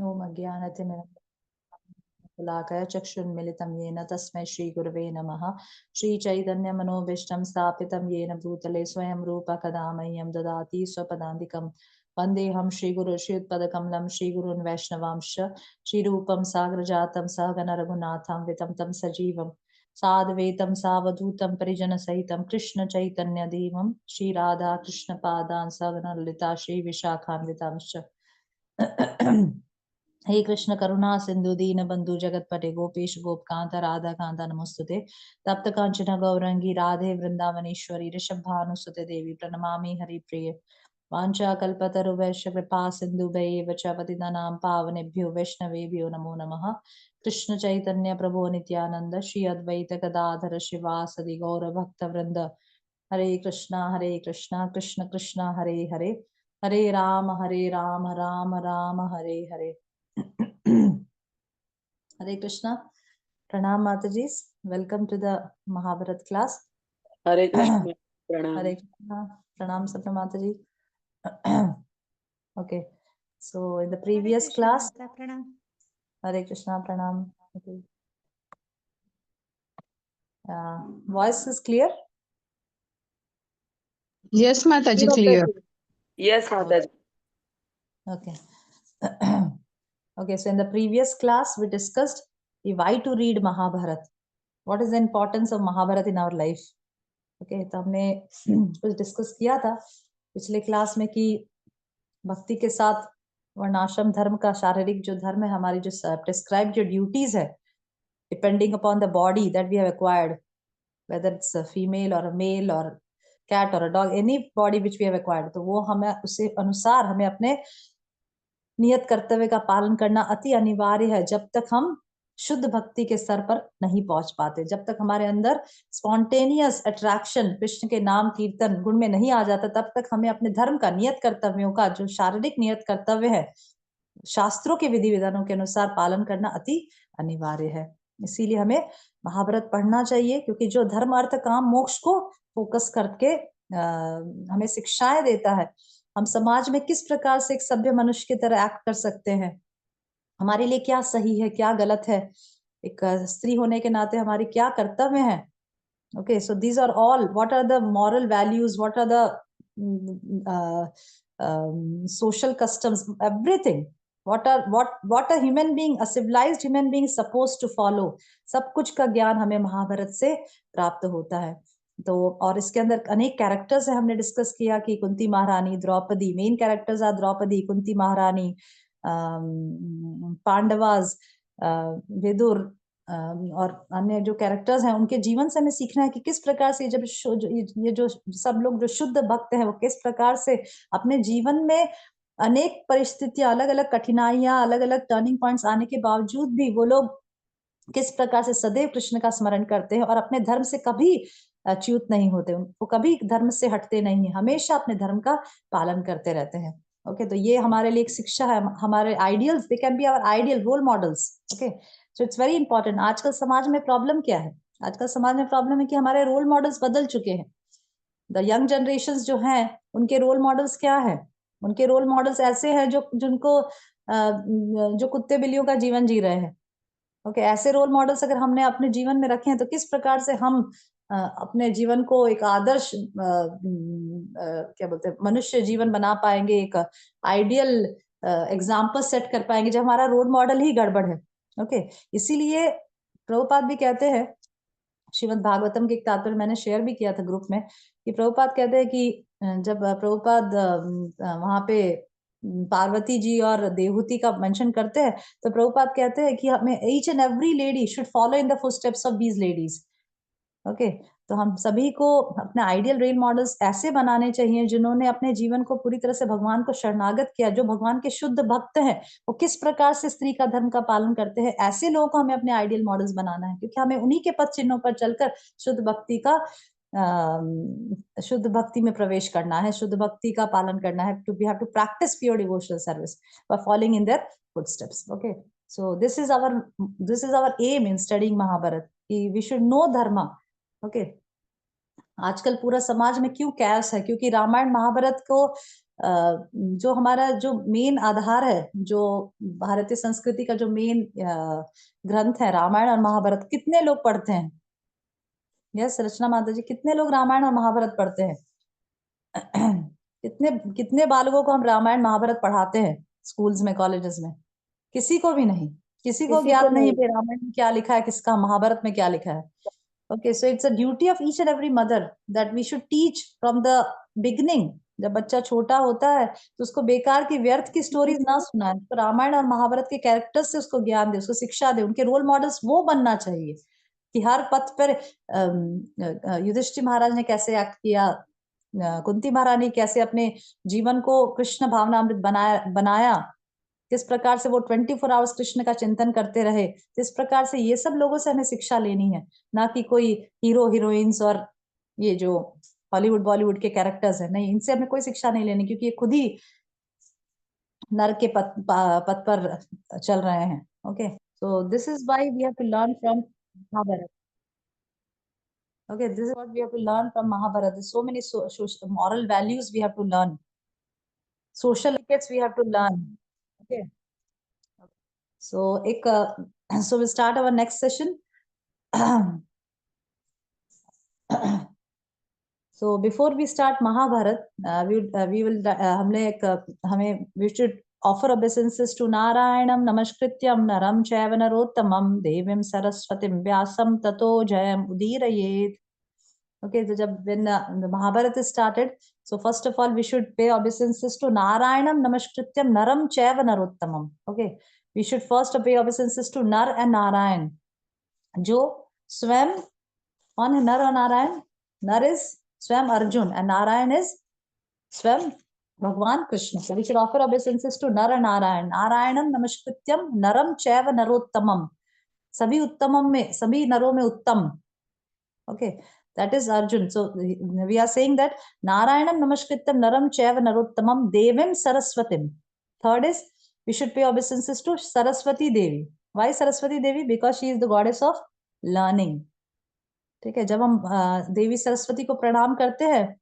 ओम अज्ञानतिमिरन्दलाकय चक्षुन्मिलितं येन तस्मै श्रीगुरवे नमः। श्रीचैतन्यमनोभीष्टं स्थापितं येन भूतले स्वयं रूप कदा मह्यं ददाति स्वपदान्तिकं। वन्देऽहं श्रीगुरु श्रीयुतपदकमलं श्रीगुरून् वैष्णवांश्च श्रीरूपं साग्रजातं सहगण रघुनाथान्वितं तं सजीवं साद्वैतं सावधूतं परिजनसहितं कृष्ण चैतन्यदेवं श्रीराधा कृष्णपादान् सहगण ललिता श्रीविशाखान्वितांश्च। हे कृष्ण करुणा सिंधु दीन बंधु जगतपते गोपेश गोपकांत राधा कांता नमोस्तुते। तप्त कांचन गौरंगी राधे वृंदावनेश्वरी ऋषभानुसुते देवी प्रणमामि हरिप्रिये। वाञ्छा कल्पतरुभ्यश्च कृपा सिन्धुभ्यैव च पतितानां पावनेभ्यो वैष्णवेभ्यो नमो नमः। कृष्ण चैतन्य प्रभु नित्यानंद श्री अद्वैत गदाधर शिवासदि गौर भक्त वृंद। हरे कृष्णा कृष्ण कृष्ण हरे हरे, हरे Ram Ram Ram Hare Hare. Hare Krishna. Pranam Mataji. Welcome to the Mahabharat class. हरे कृष्ण प्रणाम। Hare Krishna. Pranam Sapna Mataji. Okay. So in the previous class, Hare Krishna Pranam. Okay. Voice is clear? Yes, Mataji, clear. Yes, Mataji. Okay. Okay, so in the previous class we discussed why to read Mahabharat. What is the importance of Mahabharat in our life? Okay, तो हमने कुछ discuss किया था पिछले class में कि भक्ति के साथ वर्णाश्रम धर्म का शारीरिक जो धर्म है, हमारी जो प्रिस्क्राइब जो ड्यूटीज है, depending upon the body that we have acquired, whether it's a female or a male or cat or a dog, any body which we have acquired, तो वो हमें उसे अनुसार हमें अपने नियत कर्तव्य का पालन करना अति अनिवार्य है जब तक हम शुद्ध भक्ति के स्तर पर नहीं पहुंच पाते, जब तक हमारे अंदर स्पॉन्टेनियस अट्रैक्शन कृष्ण के नाम कीर्तन गुण में नहीं आ जाता, तब तक हमें अपने धर्म का नियत कर्तव्यों का जो शारीरिक नियत कर्तव्य है शास्त्रों के विधि विधानों के अनुसार पालन करना अति अनिवार्य है। इसीलिए हमें महाभारत पढ़ना चाहिए, क्योंकि जो धर्म अर्थ काम मोक्ष को फोकस करके हमें शिक्षाएं देता है। हम समाज में किस प्रकार से एक सभ्य मनुष्य की तरह एक्ट कर सकते हैं, हमारे लिए क्या सही है क्या गलत है, एक स्त्री होने के नाते हमारी क्या कर्तव्य है। Okay, so these are all what are the moral values, what are the social customs, everything, what a human being, a civilized human being is supposed to follow, सब कुछ का ज्ञान हमें महाभारत से प्राप्त होता है। तो और इसके अंदर अनेक कैरेक्टर्स है, हमने डिस्कस किया कि कुंती महारानी, Draupadi, main characters are Draupadi, Kunti महारानी, पांडवास, विदुर और अन्य जो कैरेक्टर्स हैं, उनके जीवन से हमें सीखना है कि किस प्रकार से जब ये जो सब लोग जो शुद्ध भक्त हैं वो किस प्रकार से अपने जीवन में अनेक परिस्थितियां, अलग अलग कठिनाइयां, अलग अलग टर्निंग पॉइंट्स आने के बावजूद भी वो लोग किस प्रकार से सदैव कृष्ण का स्मरण करते हैं और अपने धर्म से कभी च्युत नहीं होते, वो कभी धर्म से हटते नहीं है, हमेशा अपने धर्म का पालन करते रहते हैं। ओके, तो ये हमारे लिए एक शिक्षा है, हमारे ideals, they can be our ideal role models. Okay, so it's very important. आजकल समाज में प्रॉब्लम क्या है? आजकल समाज में प्रॉब्लम है कि हमारे रोल मॉडल्स बदल चुके हैं। द यंग जनरेशन जो हैं उनके रोल मॉडल्स क्या है? उनके रोल मॉडल्स ऐसे हैं जो जिनको जो कुत्ते बिल्लियों का जीवन जी रहे हैं। ओके, ऐसे रोल मॉडल्स अगर हमने अपने जीवन में रखे हैं तो किस प्रकार से हम अपने जीवन को एक आदर्श क्या बोलते हैं मनुष्य जीवन बना पाएंगे, एक आइडियल एग्जाम्पल सेट कर पाएंगे जब हमारा रोल मॉडल ही गड़बड़ है। ओके, इसीलिए प्रभुपाद भी कहते हैं, श्रीमद् भागवतम के एक तात्पर्य मैंने शेयर भी किया था ग्रुप में, कि प्रभुपाद कहते हैं कि जब प्रभुपाद वहां पे पार्वती जी और देवहूति का मेंशन करते हैं, तो प्रभुपाद कहते हैं कि हमें each and every lady should follow in the footsteps of these ladies. Okay, तो हम सभी को अपने आइडियल रोल मॉडल्स ऐसे बनाने चाहिए जिन्होंने अपने जीवन को पूरी तरह से भगवान को शरणागत किया, जो भगवान के शुद्ध भक्त हैं, वो किस प्रकार से स्त्री का धर्म का पालन करते हैं, ऐसे लोगों को हमें अपने आइडियल मॉडल्स बनाना है, क्योंकि हमें उन्हीं के पद चिन्हों पर चलकर शुद्ध भक्ति का शुद्ध भक्ति में प्रवेश करना है, शुद्ध भक्ति का पालन करना है। We have to practice pure devotional service by following in their footsteps. Okay, so this is our aim in studying Mahabharata, कि we should know dharma. Okay, आजकल पूरा समाज में क्यों कैस है? क्योंकि रामायण महाभारत को जो हमारा जो मेन आधार है, जो भारतीय संस्कृति का जो मेन ग्रंथ है रामायण और महाभारत, कितने लोग पढ़ते हैं? यस रचना माता जी, कितने लोग रामायण और महाभारत पढ़ते हैं? कितने कितने बालकों को हम रामायण महाभारत पढ़ाते हैं स्कूल्स में, कॉलेजेस में? किसी को भी नहीं, किसी को ज्ञात नहीं कि रामायण में क्या लिखा है, किसका महाभारत में क्या लिखा है। Okay, so it's a duty of each and every mother that we should teach from the beginning. जब बच्चा छोटा होता है तो उसको बेकार की व्यर्थ की स्टोरीज ना सुनाए, तो रामायण और महाभारत के कैरेक्टर्स से उसको ज्ञान दे, उसको शिक्षा दे, उनके रोल मॉडल्स वो बनना चाहिए कि हर पथ पर युधिष्ठिर महाराज ने कैसे एक्ट किया, कुंती महारानी कैसे अपने जीवन को कृष्ण भावनामृत बनाया, किस प्रकार से वो 24 आवर्स कृष्ण का चिंतन करते रहे। इस प्रकार से ये सब लोगों से हमें शिक्षा लेनी है, ना कि कोई हीरो हीरोइंस और ये जो हॉलीवुड बॉलीवुड के कैरेक्टर्स है, नहीं, इनसे हमें कोई शिक्षा नहीं लेनी, क्योंकि ये खुद ही नरक के पथ पर चल रहे हैं। Okay, so this is why we have to learn from Mahabharata. Okay, this is what we have to learn from Mahabharata. There's so many moral values we have to learn. Social etiquettes we have to learn. Okay. So, so we'll start our next session. So before we start Mahabharat, we should offer obeisances to Narayanam Namaskrityam Naram Chaiva Narottamam Devim Saraswatim Vyasam Tato Jayam Udirayet. Okay, so when the Mahabharata is started, so first of all we should pay obeisances to Narayanam Namaskrityam Naram Chaiva Narottamam. Okay, we should first pay obeisances to Nar and Narayan. जो स्वयं कौन है नर और नारायण? नर is स्वयं Arjun and Narayan is स्वयं भगवान Krishna. So we should offer obeisances to Nara Narayan. Narayanam Namaskrityam Naram Chaiva Narottamam. सभी उत्तमम में, सभी नरों में उत्तम. Okay, that is Arjun. So we are saying that Narayanam Namaskrityam Naram Chaiva Narottamam Devim Saraswatim. Third is we should pay obeisances to Saraswati Devi. Why Saraswati Devi? Because she is the goddess of learning. ठीक है, जब हम देवी सरस्वती को प्रणाम करते हैं,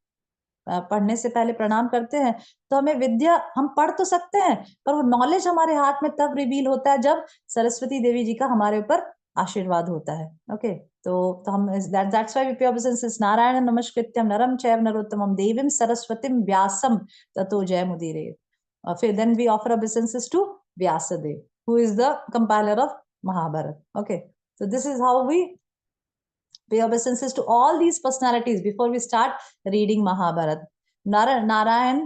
पढ़ने से पहले प्रणाम करते हैं, तो हमें विद्या, हम पढ़ तो सकते हैं पर वो नॉलेज हमारे हाथ में तब रिवील होता है जब सरस्वती देवी जी का हमारे ऊपर आशीर्वाद होता है. ओके, तो हम दैट्स व्हाई वी पे ऑबेसेंसेस नारायण नमस्कृत्यम नरम चैव नरोत्तमम देवीम सरस्वतीम व्यासम ततो जयमुदीरे. फिर then we offer obeisances to Vyasadeva who is the compiler of Mahabharata. Okay, so this is how we pay obeisances to all these personalities before we start reading Mahabharata. Narayan,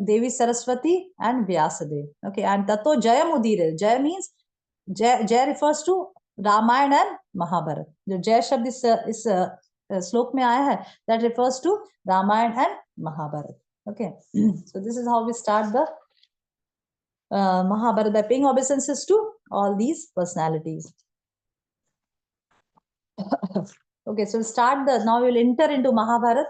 Devi Saraswati and Vyasadev. Okay, and Tato Jayam Udire. Jaya means, Jaya refers to Ramayana and Mahabharata. जो जय शब्द इस श्लोक में आया है, that refers to Ramayana and Mahabharata. Okay, so this is how we start the Mahabharata, by paying obeisances to all these personalities. Okay, so we'll start now we'll enter into Mahabharata.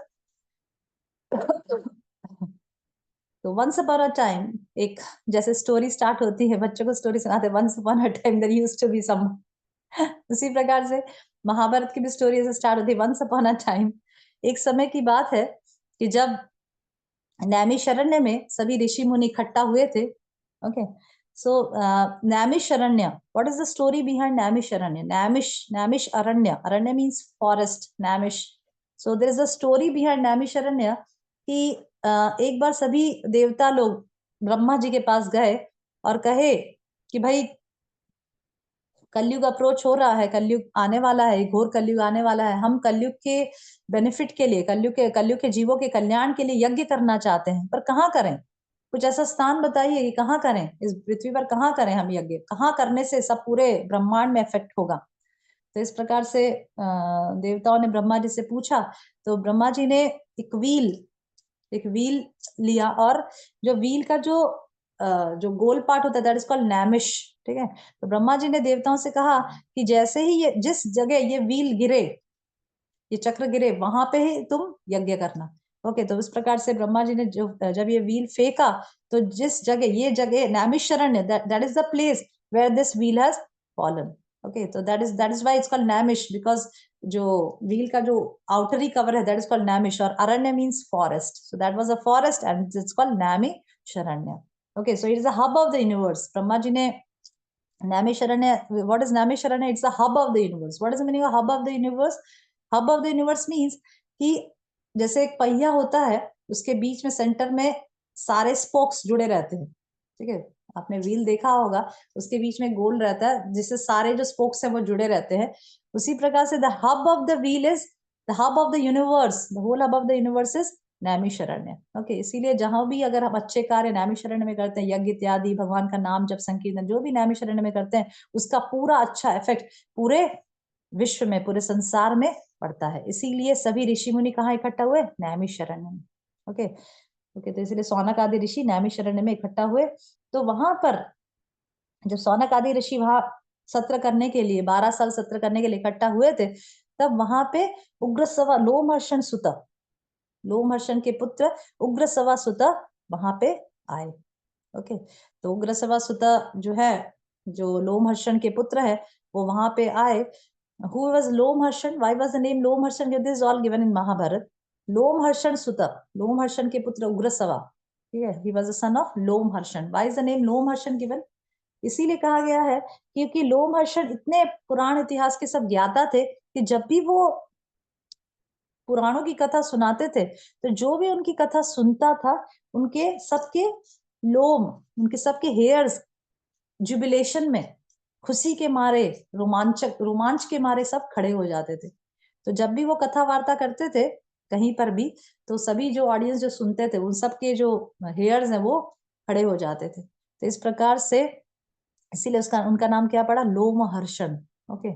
तो once upon a time, एक जैसे story start होती है, बच्चों को story सुनाते हैं, once upon a time there used to be some. उसी प्रकार से महाभारत की भी स्टोरी ऐसे स्टार्ट होती है, once upon a time. एक समय की बात है कि जब नैमिषारण्य में सभी ऋषि मुनि इकट्ठा हुए थे. Okay, so Naimisharanya, what is the story behind Naimisharanya? Naimish Aranya. Aranya means forest, Naimish. So there is a story behind Naimisharanya कि एक बार सभी देवता लोग ब्रह्मा जी के पास गए और कहे कि भाई कलयुग अप्रोच हो रहा है, कलयुग आने वाला है, घोर कलयुग आने वाला है, हम कलयुग के बेनिफिट के लिए, कलयुग के जीवों के कल्याण के लिए यज्ञ करना चाहते हैं, पर कहाँ करें? कुछ ऐसा स्थान बताइए कि कहाँ करें, इस पृथ्वी पर कहाँ करें हम यज्ञ, कहाँ करने से सब पूरे ब्रह्मांड में इफेक्ट होगा. तो इस प्रकार से देवताओं ने ब्रह्मा जी से पूछा. तो ब्रह्मा जी ने एक व्हील लिया, और जो व्हील का जो गोल पार्ट होता है दैट इज कॉल्ड नैमिश. ठीक है, तो ब्रह्मा जी ने देवताओं से कहा कि जैसे ही ये जिस जगह ये व्हील गिरे, ये चक्र गिरे, वहां पे ही तुम यज्ञ करना. ओके, तो इस प्रकार से ब्रह्मा जी ने जब ये व्हील फेंका, तो जिस जगह, ये जगह Naimisharanya, that is the place where this wheel has fallen. Okay, तो that is why it's called Naimish, because जो व्हील का जो आउटरी कवर है दैट इज कॉल्ड नैमिष, और अरण्य means forest, so that was a forest and it's called Naimisharanya. Okay, so it is a hub of the universe. Brahma ji ने Naimisharanya, what is Naimisharanya? It's the hub of the universe. What is the meaning of hub of the universe? Hub of the universe means कि जैसे एक पहिया होता है, उसके बीच में centre में सारे स्पोक्स जुड़े रहते हैं, ठीक है, आपने व्हील देखा होगा, उसके बीच में गोल रहता है जिससे सारे जो स्पोक्स हैं वो जुड़े रहते हैं। उसी प्रकार से the hub of the wheel is the hub of the universe, the whole hub of the universe is Naimisharanya. Okay, इसीलिए जहां भी अगर हम अच्छे कार्य नैमिषारण्य में करते हैं, यज्ञ इत्यादि, भगवान का नाम जब संकीर्तन जो भी नैमिषारण्य में करते हैं, उसका पूरा अच्छा इफेक्ट पूरे विश्व में, पूरे संसार में पड़ता है। इसीलिए सभी ऋषि मुनि कहाँ इकट्ठा हुए? नैमिषारण्य में। ओके ओके, तो इसलिए सौनक आदि ऋषि नैमिषारण्य में इकट्ठा हुए। तो वहां पर जब सौनक आदि ऋषि वहां सत्र करने के लिए 12 साल सत्र करने के लिए इकट्ठा हुए थे, तब वहां पे उग्रसवा लोमहर्षण सुत, लोमहर्षण के पुत्र उग्रसवा सुत वहां पे आए। ओके, तो उग्रसवा सुत जो है, जो लोमहर्षण के पुत्र है, वो वहां पे आए। Who was Lomharshan? Why was the name Lomharshan? This is all given in Mahabharat. Lomharshan Suta, लोमहर्षण के पुत्र उग्रसवा, ठीक है, he was the son of लोमहर्षण। Why is the name लोमहर्षण given? इसीलिए कहा गया है क्योंकि लोमहर्षण इतने पुराण इतिहास के सब ज्ञाता थे कि जब भी वो पुराणों की कथा सुनाते थे, तो जो भी उनकी कथा सुनता था, उनके सबके लोम, उनके सबके हेयर्स जुबिलेशन में, खुशी के मारे, रोमांच के मारे सब खड़े हो जाते थे। तो जब भी वो कथा वार्ता करते थे कहीं पर भी, तो सभी जो ऑडियंस जो सुनते थे, उन सब के जो हेयर्स हैं वो खड़े हो जाते थे। तो इस प्रकार से इसीलिए उसका उनका नाम क्या पड़ा? लोमहर्षण। ओके,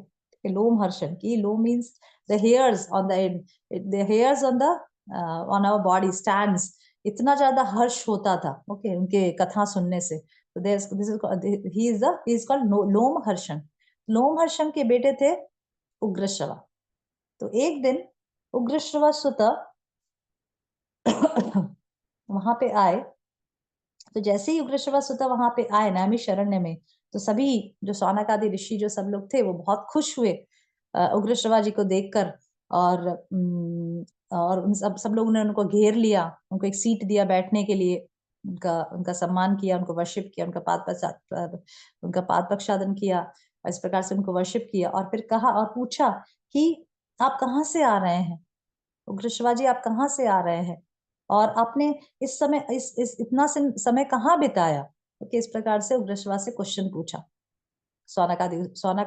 लोमहर्षण की लोम means the hairs on the hairs on the on our body stands, इतना ज्यादा हर्ष होता था, ओके, उनके कथा सुनने से। तो ही इज कॉल्ड लोमहर्षण। लोमहर्षण के बेटे थे उग्रश्रवा। तो एक दिन उग्रश्रवा सुत वहां पे आए। तो जैसे ही उग्रश्रवा सुत वहां पे आए नैमिषारण्य में, तो सभी जो सौनक आदि ऋषि जो सब लोग थे वो बहुत खुश हुए उग्रश्रवा जी को देखकर, और उन सब लोगों ने उनको घेर लिया, उनको एक सीट दिया बैठने के लिए, उनका सम्मान किया, उनको वर्शिप किया, उनका पाद प्रक्षालन किया, इस प्रकार से उनको वर्शिप किया। और फिर कहा और पूछा कि आप कहाँ से आ रहे हैं? उग्रश्रवा जी, आप कहाँ से आ रहे हैं और आपने इस समय इस इतना समय कहाँ बिताया? ओके, इस प्रकार से उग्रश्रवा से क्वेश्चन पूछा। सौनक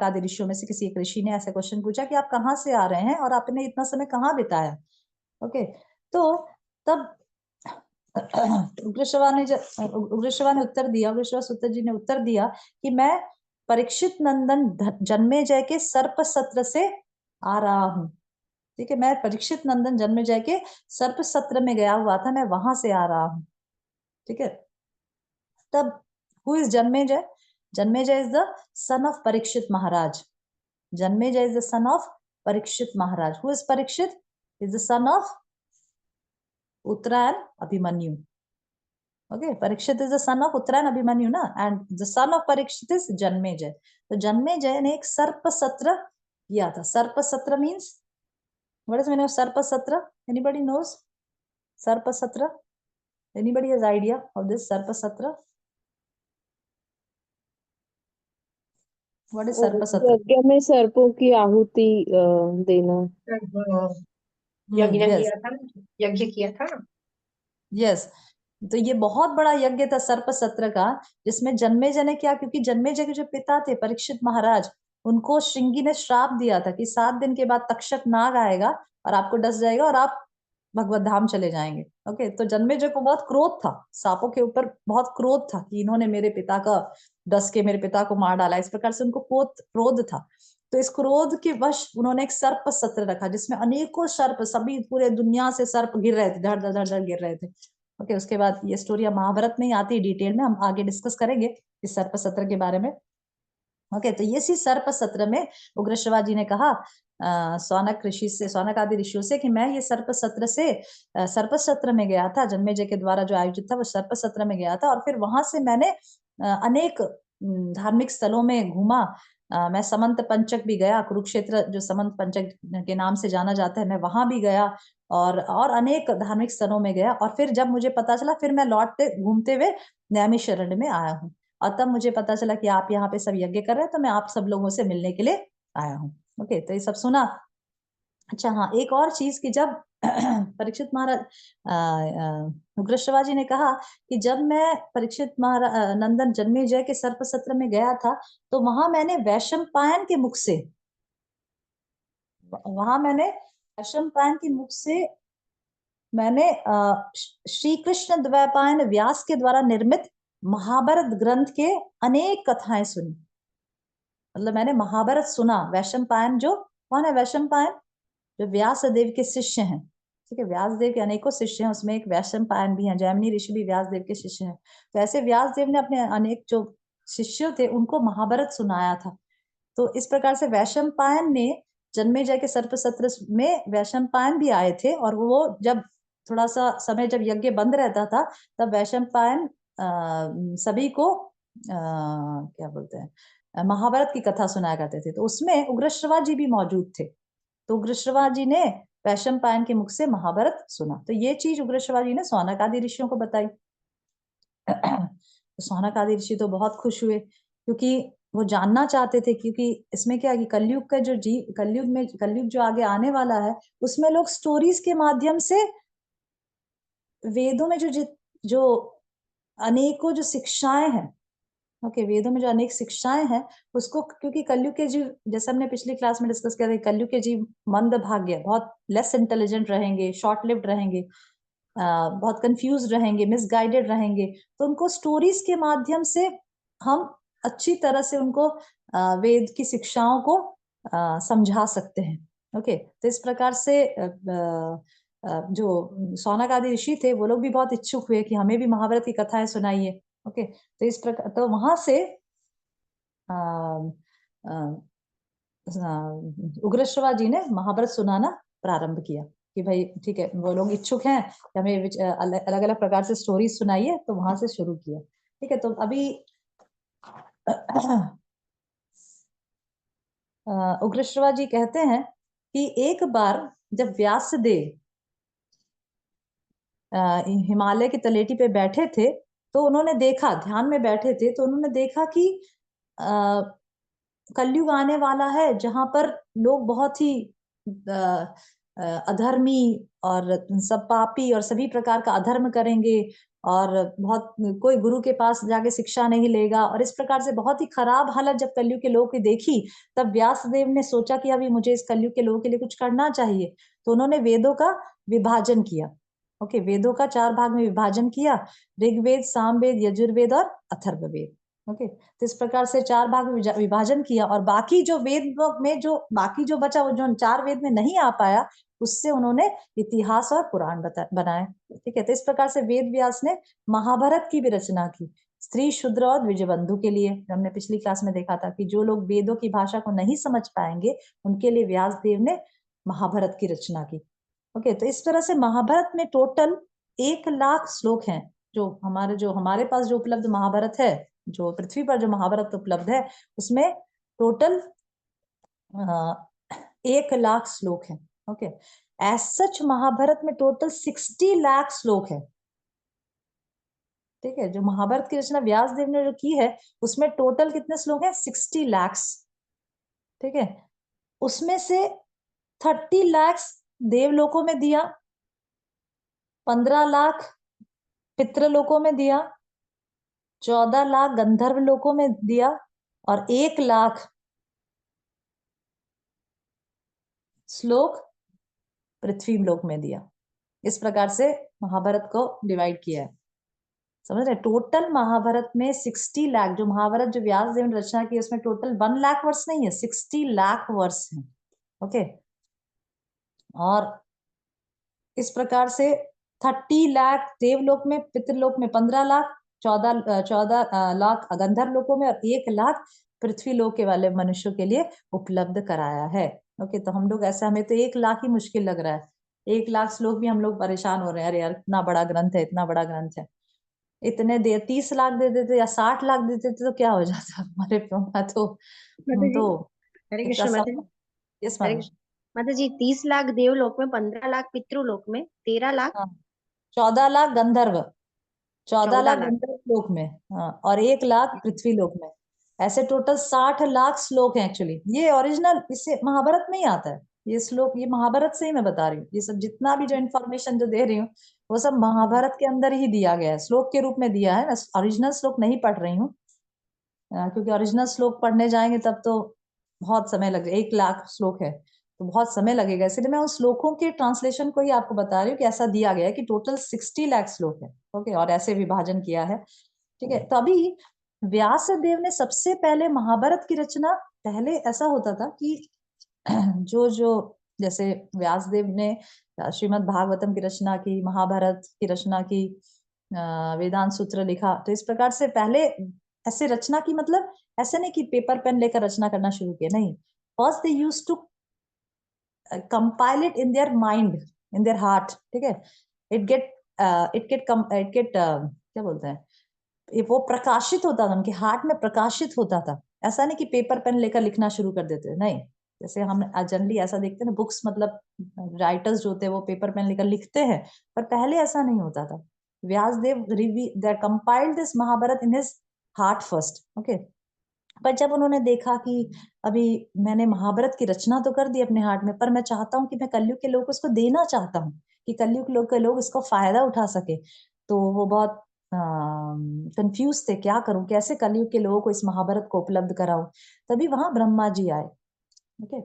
आदि ऋषियों में से किसी एक ऋषि ने ऐसा क्वेश्चन पूछा कि आप कहाँ से आ रहे हैं और आपने इतना समय कहाँ बिताया? ओके, तो तब उग्रश्रवा ने उत्तर दिया, उग्रश्रवा सुत जी ने उत्तर दिया कि मैं परीक्षित नंदन जन्मेजय के सर्प सत्र से आ रहा हूँ। ठीक है, मैं परीक्षित नंदन जन्मेजय के सर्प सत्र में गया हुआ था, मैं वहां से आ रहा हूँ। ठीक है, तब who is Janamejaya? Janamejaya is the son of Parikshit Maharaj. Janamejaya is the son of Parikshit Maharaj. Who is Parikshit? Is the son of Uttarayan Abhimanyu. Okay, Parikshit is the son of Uttarayan Abhimanyu ना, and the son of Parikshit is Janamejaya. तो जन्मेजय ने एक सर्प सत्र किया था। सर्प सत्र means what is the meaning of sarpa satra? Anybody knows sarpa satra? Anybody has idea of this sarpa satra? What is sarpa satra? यज्ञ में सर्पों की आहुति देना। यज्ञ yes किया था ना, यज्ञ किया था ना। yes, तो ये बहुत बड़ा यज्ञ था सर्प सत्र का, जिसमें जन्मेजय ने क्या, क्योंकि जन्मेजय के जो पिता थे परीक्षित महाराज, उनको श्रृंगी ने श्राप दिया था कि 7 दिन के बाद तक्षक नाग आएगा और आपको डस जाएगा और आप भगवत धाम चले जाएंगे। ओके, तो जन्मेजय को बहुत क्रोध था, सांपों के ऊपर बहुत क्रोध था कि इन्होंने मेरे पिता का डस के मेरे पिता को मार डाला। इस प्रकार से उनको क्रोध था। तो इस क्रोध के वश उन्होंने एक सर्प सत्र रखा, जिसमें अनेकों सर्प, सभी पूरे दुनिया से सर्प गिर रहे थे, धड़ धड़ धड़ धड़ गिर रहे थे। ओके, उसके बाद ये स्टोरी महाभारत में ही आती है डिटेल में, हम आगे डिस्कस करेंगे इस सर्प सत्र के बारे में। ओके, तो ये सी सर्प सत्र में उग्रश्रवा जी ने कहा सौनक आदि ऋषियों से कि मैं ये सर्प सत्र में गया था, जन्मेजय के द्वारा जो आयोजित था वो सर्प सत्र में गया था, और फिर वहां से मैंने अनेक धार्मिक स्थलों में घूमा। मैं समंत पंचक भी गया, कुरुक्षेत्र जो समंत पंचक के नाम से जाना जाता है, मैं वहां भी गया और अनेक धार्मिक स्थलों में गया। और फिर जब मुझे पता चला, फिर मैं लौटते घूमते हुए नैमिषारण्य में आया हूँ और तब मुझे पता चला कि आप यहाँ पे सब यज्ञ कर रहे हैं, तो मैं आप सब लोगों से मिलने के लिए आया हूँ। ओके, तो ये सब सुना। अच्छा हाँ, एक और चीज कि जब परीक्षित महाराज उग्रश्रवा जी ने कहा कि जब मैं परीक्षित महाराज नंदन जन्मेजय के सर्प सत्र में गया था, तो वहां मैंने वैशंपायन के मुख से मैंने श्री कृष्ण द्वैपायन व्यास के द्वारा निर्मित महाभारत ग्रंथ के अनेक कथाएं सुनी। मतलब मैंने महाभारत सुना। वैशंपायन जो कौन है? वैशंपायन जो व्यास देव के शिष्य हैं। ठीक है, व्यास देव के अनेकों शिष्य हैं, उसमें एक वैशंपायन भी हैं। जैमिनी ऋषि भी व्यास देव के शिष्य हैं। तो ऐसे व्यास देव ने अपने अनेक जो शिष्य थे उनको महाभारत सुनाया था। तो इस प्रकार से वैशंपायन ने जन्मेजय के सर्प सत्र में वैशंपायन भी आए थे और वो जब थोड़ा सा समय जब यज्ञ बंद रहता था तब वैशंपायन सभी को क्या बोलते हैं, महाभारत की कथा सुनाया करते थे। तो उसमें उग्रश्रवा जी भी मौजूद थे। तो उग्रश्रवा जी ने वैशंपायन के मुख से महाभारत सुना। तो ये चीज उग्रश्रवा जी ने सौनक आदि ऋषियों को बताई। तो सौनक आदि ऋषि तो बहुत खुश हुए, क्योंकि वो जानना चाहते थे। क्योंकि इसमें क्या है कि कलयुग का जो कलयुग जो आगे आने वाला है, उसमें लोग स्टोरीज के माध्यम से वेदों में जो अनेकों जो शिक्षाएं हैं, ओके, वेदों में जो अनेक शिक्षाएं हैं उसको, क्योंकि कलयुग के जीव, जैसे हमने पिछली क्लास में डिस्कस किया था, कलयुग के जीव मंद भाग्य, बहुत लेस इंटेलिजेंट रहेंगे, शॉर्ट लिव्ड रहेंगे, बहुत कंफ्यूज रहेंगे, मिसगाइडेड रहेंगे। तो उनको स्टोरीज के माध्यम से हम अच्छी तरह से उनको वेद की शिक्षाओं को समझा सकते हैं। ओके, तो इस प्रकार से जो सौनक आदि ऋषि थे वो लोग भी बहुत इच्छुक हुए कि हमें भी महाभारत की कथाएं सुनाइए। ओके, तो इस प्रकार, तो वहां से उग्रश्रवा जी ने महाभारत सुनाना प्रारंभ किया कि भाई ठीक है, वो लोग इच्छुक हैं कि हमें अलग अलग प्रकार से स्टोरी सुनाइए। तो वहां से शुरू किया। ठीक है, तो अभी उग्रश्रवा जी कहते हैं कि एक बार जब व्यासदेव हिमालय की तलेटी पे बैठे थे, तो उन्होंने देखा, ध्यान में बैठे थे, तो उन्होंने देखा कि कलयुग आने वाला है जहां पर लोग बहुत ही अधर्मी और सब पापी और सभी प्रकार का अधर्म करेंगे और बहुत कोई गुरु के पास जाके शिक्षा नहीं लेगा। और इस प्रकार से बहुत ही खराब हालत जब कलयुग के लोगों की देखी, तब व्यासदेव ने सोचा कि अभी मुझे इस कलयुग के लोगों के लिए कुछ करना चाहिए। तो उन्होंने वेदों का विभाजन किया। ओके, वेदों का 4 भाग में विभाजन किया, ऋग्वेद, सामवेद, यजुर्वेद और अथर्ववेद। ओके, तो इस प्रकार से 4 भाग में विभाजन किया और बाकी जो वेद में जो बाकी जो बचा, वो जो 4 वेद में नहीं आ पाया, उससे उन्होंने इतिहास और पुराण बनाए। ठीक है, तो इस प्रकार से वेद व्यास ने महाभारत की भी रचना की, स्त्री, शूद्र और द्विजबंधु के लिए। हमने पिछली क्लास में देखा था कि जो लोग वेदों की भाषा को नहीं समझ पाएंगे, उनके लिए व्यास देव ने महाभारत की रचना की। ओके, तो इस तरह से महाभारत में टोटल 1 लाख श्लोक हैं। जो हमारे पास जो उपलब्ध महाभारत है, जो पृथ्वी पर जो महाभारत उपलब्ध है, उसमें टोटल 1 लाख श्लोक है। ओके, एज सच महाभारत में टोटल 60 लाख श्लोक है। ठीक है, जो महाभारत की रचना व्यास देव ने जो की है, उसमें टोटल कितने श्लोक हैं? 60 लाख। ठीक है, उसमें से 30 लाख देवलोकों में दिया, 15 लाख पितृलोकों में दिया, 14 लाख गंधर्व लोकों में दिया और 1 लाख श्लोक पृथ्वी लोक में दिया। इस प्रकार से महाभारत को डिवाइड किया है। समझ रहे? टोटल महाभारत में 60 लाख, जो महाभारत जो व्यास देव ने रचना की, उसमें टोटल 1 लाख वर्ष नहीं है, 60 लाख वर्ष है। ओके, और इस प्रकार से 30 लाख देवलोक में, पितृलोक में 15 लाख, 14 लाख गंधर्व लोकों में और 1 लाख पृथ्वी लोक के वाले मनुष्यों के लिए उपलब्ध कराया है। ओके, तो हम लोग ऐसा, हमें तो 1 लाख ही मुश्किल लग रहा है। 1 लाख श्लोक भी हम लोग परेशान हो रहे हैं, अरे यार इतना बड़ा ग्रंथ है, इतना बड़ा ग्रंथ है। इतने दे 30 लाख दे देते या 60 लाख दे देते तो क्या हो जाता हमारे मैं तो माता जी, तो हरे इतना कृष्ण माता सब। जी, यस हरे मैडम। कृष्ण माता जी। 30 लाख देवलोक में, 15 लाख पितृलोक में, 13 लाख, हाँ 14 लाख गंधर्व, 14 14 लाख लाख। गंधर्व लोक में, हाँ, और 1 लाख पृथ्वी लोक में। ऐसे टोटल 60 लाख श्लोक हैं एक्चुअली। ये ओरिजिनल इससे महाभारत में ही आता है ये श्लोक, ये महाभारत से ही मैं बता रही हूँ। ये सब जितना भी जो इन्फॉर्मेशन जो दे रही हूँ वो सब महाभारत के अंदर ही दिया गया है, श्लोक के रूप में दिया है। मैं ओरिजिनल श्लोक नहीं पढ़ रही हूँ क्योंकि ओरिजिनल श्लोक पढ़ने जाएंगे तब तो बहुत समय लगे, 1 लाख श्लोक है तो बहुत समय लगेगा, इसलिए मैं उन श्लोकों के ट्रांसलेशन को ही आपको बता रही हूँ कि ऐसा दिया गया है कि टोटल 60 लाख श्लोक है। ओके, और ऐसे विभाजन किया है। ठीक है, तभी व्यास देव ने सबसे पहले महाभारत की रचना, पहले ऐसा होता था कि जो जो जैसे व्यासदेव ने श्रीमद् भागवतम की रचना की, महाभारत की रचना की, वेदांत सूत्र लिखा, तो इस प्रकार से पहले ऐसे रचना की, मतलब ऐसे नहीं कि पेपर पेन लेकर रचना करना शुरू किया, नहीं। First they used to compile it in their mind, in their heart. ठीक है, इट गेट क्या बोलते हैं, वो प्रकाशित होता था, उनके हार्ट में प्रकाशित होता था। ऐसा नहीं कि पेपर पेन लेकर लिखना शुरू कर देते, नहीं। जैसे हम जनरली ऐसा देखते हैं ना, बुक्स मतलब राइटर्स जो होते हैं वो पेपर पेन लेकर लिखते हैं, पर पहले ऐसा नहीं होता था। Vyasadeva they compiled this Mahabharata in his heart first. Okay, पर जब उन्होंने देखा कि अभी मैंने महाभारत की रचना तो कर दी अपने हार्ट में, पर मैं चाहता हूँ कि मैं कलयुग के लोग को इसको देना चाहता हूँ कि कलयुग के लोग इसको फायदा उठा सके, तो वो बहुत कंफ्यूज थे, क्या करूं, कैसे कलयुग के लोगों को इस महाभारत को उपलब्ध कराऊं। तभी वहां ब्रह्मा जी आए। ओके,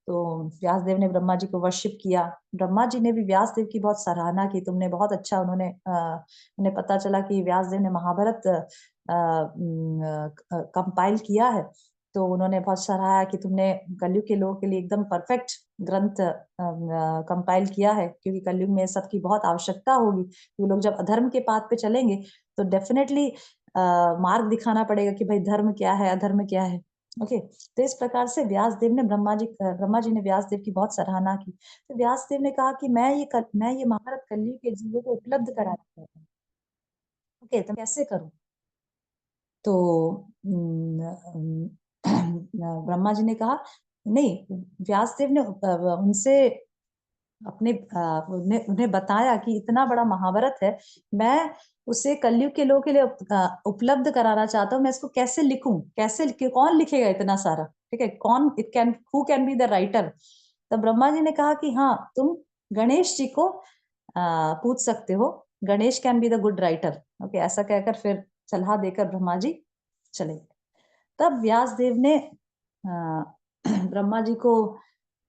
तो व्यासदेव ने ब्रह्मा जी को वर्शिप किया। ब्रह्मा जी ने भी व्यासदेव की बहुत सराहना की, तुमने बहुत अच्छा, उन्हें पता चला कि व्यासदेव ने महाभारत कंपाइल किया है, तो उन्होंने बहुत सराहा कि तुमने कलयुग के लोगों के लिए एकदम परफेक्ट ग्रंथ कंपाइल किया है, क्योंकि कलयुग में सबकी बहुत आवश्यकता होगी। वो लोग जब अधर्म के पाथ पे चलेंगे तो डेफिनेटली मार्ग दिखाना पड़ेगा कि भाई धर्म क्या है, अधर्म क्या है। ओके, तो इस प्रकार से ब्रह्मा जी ने व्यासदेव की बहुत सराहना की। तो व्यासदेव ने कहा कि मैं ये महाभारत कलयुग के जीवों को उपलब्ध कराना चाहता हूँ। ओके, तो कैसे करूं? तो ब्रह्मा जी ने कहा, नहीं, व्यासदेव ने उनसे उन्हें बताया कि इतना बड़ा महाभारत है, मैं उसे कलयुग के लोगों के लिए उपलब्ध कराना चाहता हूँ। मैं इसको कैसे लिखूं, कौन लिखेगा इतना सारा? ठीक है, who can be the writer? तब ब्रह्मा जी ने कहा कि हाँ, तुम गणेश जी को पूछ सकते हो, Ganesh can be the good writer. Okay, ऐसा कहकर फिर सलाह देकर ब्रह्मा जी चले गए। तब व्यासदेव ने ब्रह्मा जी को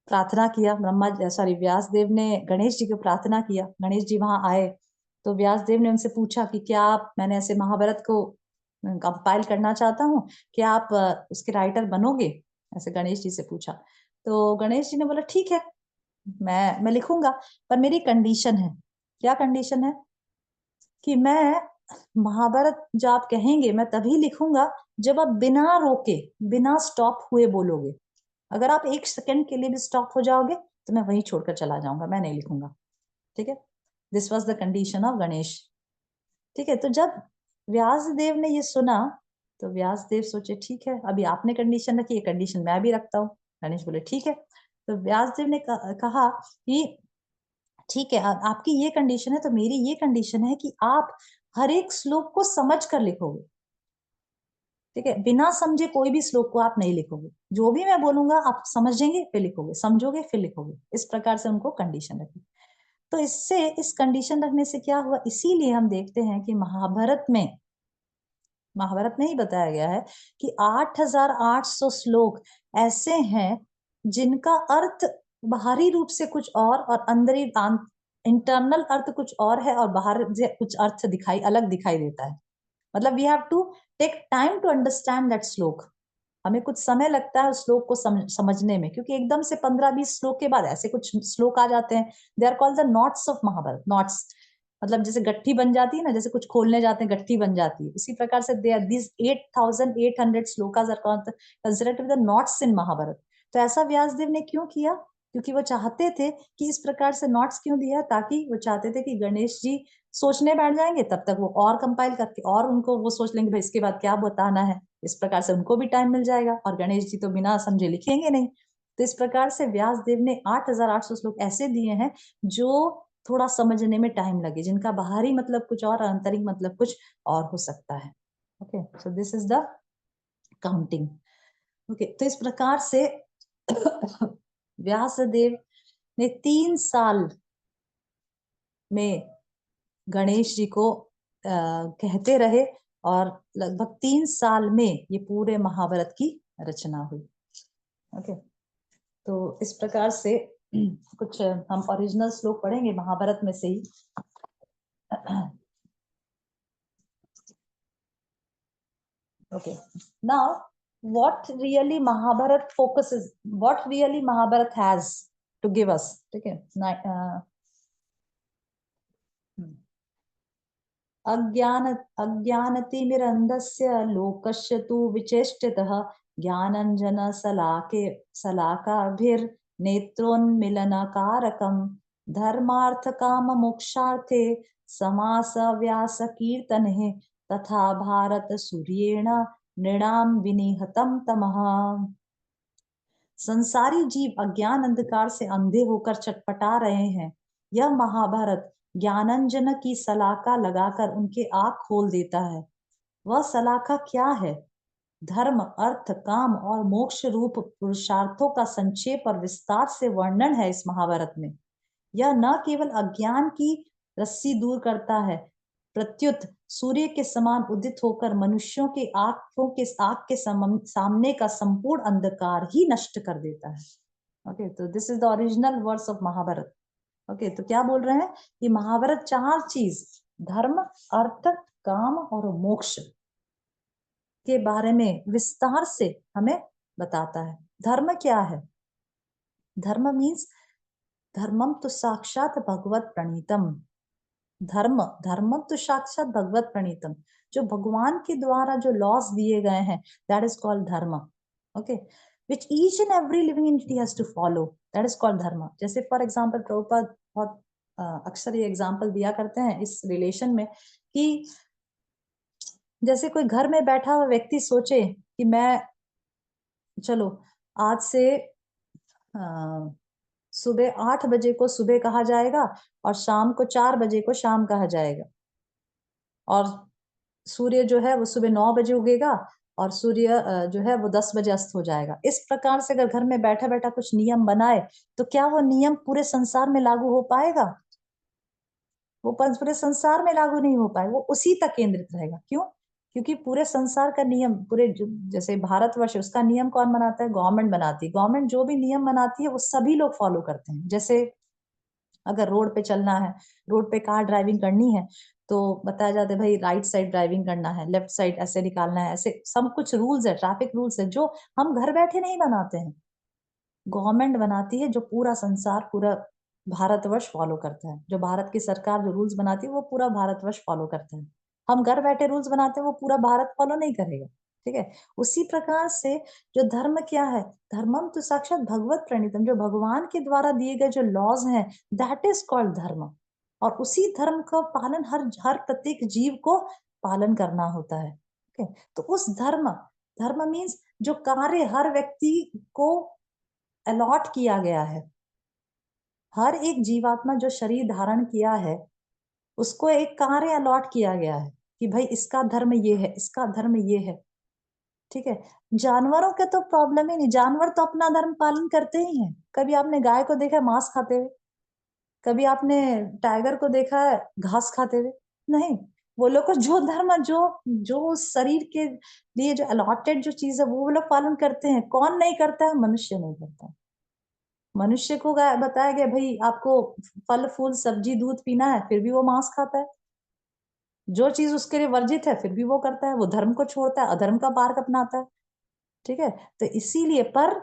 प्रार्थना किया, व्यासदेव ने गणेश जी को प्रार्थना किया। गणेश जी वहां आए तो व्यासदेव ने उनसे पूछा कि क्या आप, मैंने ऐसे महाभारत को कंपाइल करना चाहता हूँ, क्या आप उसके राइटर बनोगे? ऐसे गणेश जी से पूछा। तो गणेश जी ने बोला ठीक है, मैं लिखूंगा, पर मेरी कंडीशन है। क्या कंडीशन है? कि मैं महाभारत जो आप कहेंगे मैं तभी लिखूंगा जब आप बिना रोके, बिना स्टॉप हुए बोलोगे। अगर आप 1 सेकंड के लिए भी स्टॉप हो जाओगे तो मैं वहीं छोड़कर चला जाऊंगा, मैं नहीं लिखूंगा। ठीक है, this was the condition of Ganesh. ठीक है, तो जब व्यासदेव ने ये सुना तो व्यासदेव सोचे ठीक है, अभी आपने कंडीशन रखी, ये कंडीशन मैं भी रखता हूँ। गणेश बोले ठीक है। तो व्यासदेव ने कहा कि ठीक है, आपकी ये कंडीशन है तो मेरी ये कंडीशन है कि आप हर एक श्लोक को समझ कर लिखोगे। ठीक है, बिना समझे कोई भी श्लोक को आप नहीं लिखोगे, जो भी मैं बोलूंगा आप समझेंगे फिर लिखोगे, समझोगे फिर लिखोगे। इस प्रकार से उनको कंडीशन रखी। तो इससे, इस कंडीशन रखने से क्या हुआ, इसीलिए हम देखते हैं कि महाभारत में ही बताया गया है कि 8800 श्लोक ऐसे हैं जिनका अर्थ बाहरी रूप से कुछ और अंदरी इंटरनल अर्थ कुछ और है, और बाहर से कुछ अर्थ अलग दिखाई देता है। मतलब we have to take time to understand that shloka. हमें कुछ समय लगता है उस श्लोक को समझने में, क्योंकि एकदम से 15-20 श्लोक के बाद ऐसे कुछ श्लोक आ जाते हैं, they are called the knots of Mahabharata. Knots मतलब जैसे गट्ठी बन जाती है ना, जैसे कुछ खोलने जाते हैं गट्ठी बन जाती है, उसी प्रकार से they are this 8800 shlokas are considered to be the knots in Mahabharata. तो ऐसा व्यासदेव ने क्यों किया? क्योंकि वो चाहते थे कि इस प्रकार से नोट्स क्यों दिया, ताकि वो चाहते थे कि गणेश जी सोचने बैठ जाएंगे, तब तक वो और कंपाइल करके और उनको वो सोच लेंगे भाई इसके बाद क्या बताना है, इस प्रकार से उनको भी टाइम मिल जाएगा और गणेश जी तो बिना समझे लिखेंगे नहीं। तो इस प्रकार से व्यास देव ने 8,800 श्लोक ऐसे दिए हैं जो थोड़ा समझने में टाइम लगे, जिनका बाहरी मतलब कुछ और आंतरिक मतलब कुछ और हो सकता है। Okay, so this is the counting. Okay, तो इस प्रकार से व्यासदेव ने 3 साल में गणेश जी को कहते रहे और लगभग 3 साल में ये पूरे महाभारत की रचना हुई। ओके, तो इस प्रकार से कुछ हम ओरिजिनल श्लोक पढ़ेंगे महाभारत में से ही। Okay, now what really Mahabharat focuses, what really Mahabharat has to give us? ठीक है, अज्ञानतिमिरन्धस्य लोकस्य तु विचेष्टितः ज्ञानञ्जन शलाकाभिर्नेत्रोन्मिलनकारकं धर्मार्थकाममोक्षार्थे समासव्यासकीर्तने तथा भारत सूर्येण नृणां विनिहतं तमः। संसारी जीव अज्ञान अंधकार से अंधे होकर चटपटा रहे हैं। यह महाभारत ज्ञानंजन की सलाखा लगाकर उनके आँख खोल देता है। वह सलाखा क्या है? धर्म, अर्थ, काम और मोक्ष रूप पुरुषार्थों का संक्षेप और विस्तार से वर्णन है इस महाभारत में। यह न केवल अज्ञान की रस्सी दूर करता है, प्रत्युत सूर्य के समान उदित होकर मनुष्यों के आंख के सामने का संपूर्ण अंधकार ही नष्ट कर देता है। ओके, तो this is the original words of Mahabharata. Okay, तो क्या बोल रहे हैं कि महाभारत 4 चीज, धर्म, अर्थ, काम और मोक्ष के बारे में विस्तार से हमें बताता है। धर्म क्या है? धर्म मीन्स धर्मम तो साक्षात भगवत प्रणीतम। धर्मम तो साक्षात भगवत प्रणीतम, जो भगवान के द्वारा जो लॉस दिए गए हैं, दैट इज कॉल्ड धर्म। Okay, which each and every living entity has to follow, that is called dharma. जैसे फॉर एग्जाम्पल प्रभुपाद बहुत अक्सर ये एग्जाम्पल दिया करते हैं इस रिलेशन में कि जैसे कोई घर में बैठा हुआ व्यक्ति सोचे कि मैं चलो आज से सुबह 8 बजे को सुबह कहा जाएगा और शाम को 4 बजे को शाम कहा जाएगा, और सूर्य जो है वो सुबह 9 बजे उगेगा और सूर्य जो है वो 10 बजे अस्त हो जाएगा। इस प्रकार से अगर घर में बैठा बैठा कुछ नियम बनाए तो क्या वो नियम पूरे संसार में लागू हो पाएगा? वो पूरे संसार में लागू नहीं हो पाएगा, वो उसी तक केंद्रित रहेगा। क्यों? क्योंकि पूरे संसार का नियम, पूरे जैसे भारतवर्ष है उसका नियम कौन बनाता है? गवर्नमेंट बनाती है। गवर्नमेंट जो भी नियम बनाती है वो सभी लोग फॉलो करते हैं। जैसे अगर रोड पे चलना है, रोड पे कार ड्राइविंग करनी है तो बताया जाता है भाई राइट साइड ड्राइविंग करना है, लेफ्ट साइड ऐसे निकालना है, ऐसे सब कुछ रूल्स है, ट्रैफिक रूल्स है जो हम घर बैठे नहीं बनाते हैं, गवर्नमेंट बनाती है, जो पूरा संसार, पूरा भारतवर्ष फॉलो करता है। जो भारत की सरकार जो रूल्स बनाती है वो पूरा भारतवर्ष फॉलो करता है। हम घर बैठे रूल्स बनाते हैं, वो पूरा भारत फॉलो नहीं करेगा। ठीक है, उसी प्रकार से जो धर्म क्या है? धर्मम तो साक्षात भगवत प्रणीतम, जो भगवान के द्वारा दिए गए जो लॉज हैं, दैट इज कॉल्ड धर्म। और उसी धर्म का पालन हर प्रत्येक जीव को पालन करना होता है। ओके, तो उस धर्म मीन्स जो कार्य हर व्यक्ति को अलॉट किया गया है, हर एक जीवात्मा जो शरीर धारण किया है उसको एक कार्य अलॉट किया गया है कि भाई इसका धर्म ये है, इसका धर्म ये है। ठीक है, जानवरों के तो प्रॉब्लम ही नहीं, जानवर तो अपना धर्म पालन करते ही हैं। कभी आपने गाय को देखा है मांस खाते हुए? कभी आपने टाइगर को देखा है घास खाते हुए? नहीं। वो लोग को जो धर्म, जो शरीर के लिए जो अलॉटेड जो चीज है वो लोग पालन करते हैं। कौन नहीं करता है? मनुष्य नहीं करता है। मनुष्य को बताया गया भाई आपको फल फूल सब्जी दूध पीना है, फिर भी वो मांस खाता है। जो चीज उसके लिए वर्जित है फिर भी वो करता है, वो धर्म को छोड़ता है, अधर्म का मार्ग अपनाता है। ठीक है, तो इसीलिए पर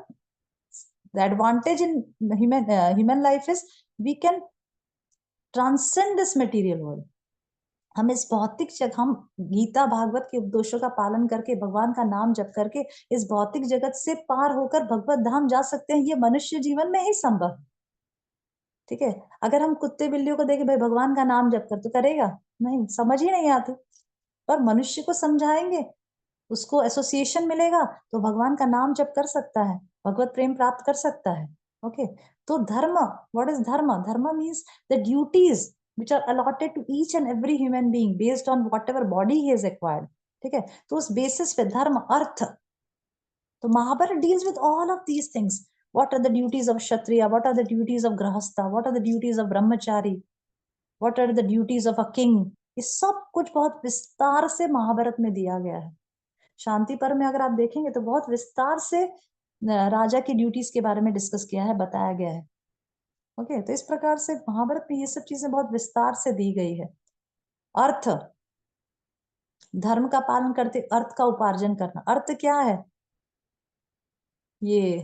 the advantage in human life is we can transcend this material world. हम इस भौतिक जगत, हम गीता भागवत के उपदेशों का पालन करके भगवान का नाम जप करके इस भौतिक जगत से पार होकर भगवत धाम जा सकते हैं। ये मनुष्य जीवन में ही संभव है। ठीक है, अगर हम कुत्ते बिल्लियों को देखे भाई भगवान का नाम जप कर, तो करेगा नहीं, समझ ही नहीं आती। पर मनुष्य को समझाएंगे, उसको एसोसिएशन मिलेगा तो भगवान का नाम जप कर सकता है, भगवत प्रेम प्राप्त कर सकता है। ओके, तो धर्म, व्हाट इज धर्म? धर्म means the duties which are allotted to each and every human being based on whatever body he has acquired. ठीक है, तो उस बेसिस पे धर्म, अर्थ, तो Mahabharat deals with all of these things. What are the duties of kshatriya? What are the duties of grahastha? What are the duties of brahmachari? What are the duties of a king? ये सब कुछ बहुत विस्तार से महाभारत में दिया गया है। शांति पर्व में अगर आप देखेंगे तो बहुत विस्तार से राजा की ड्यूटीज के बारे में डिस्कस किया है, बताया गया है। ओके, तो इस प्रकार से महाभारत में ये सब चीजें बहुत विस्तार से दी गई है। अर्थ, धर्म का पालन करते अर्थ का उपार्जन करना। अर्थ क्या है? ये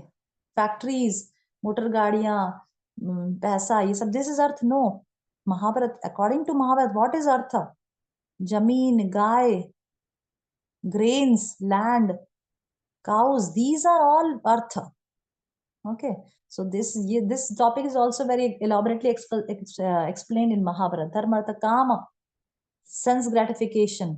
फैक्ट्रीज, मोटर गाड़ियां, पैसा, ये सब, दिस इज अर्थ? No. Mahabharata, according to Mahabharata, what is अर्थ? जमीन, गाय, grains, land, cows, these are all artha. Okay, so this topic is also very elaborately explained in Mahabharata. Dharma, artha, kama, sense gratification.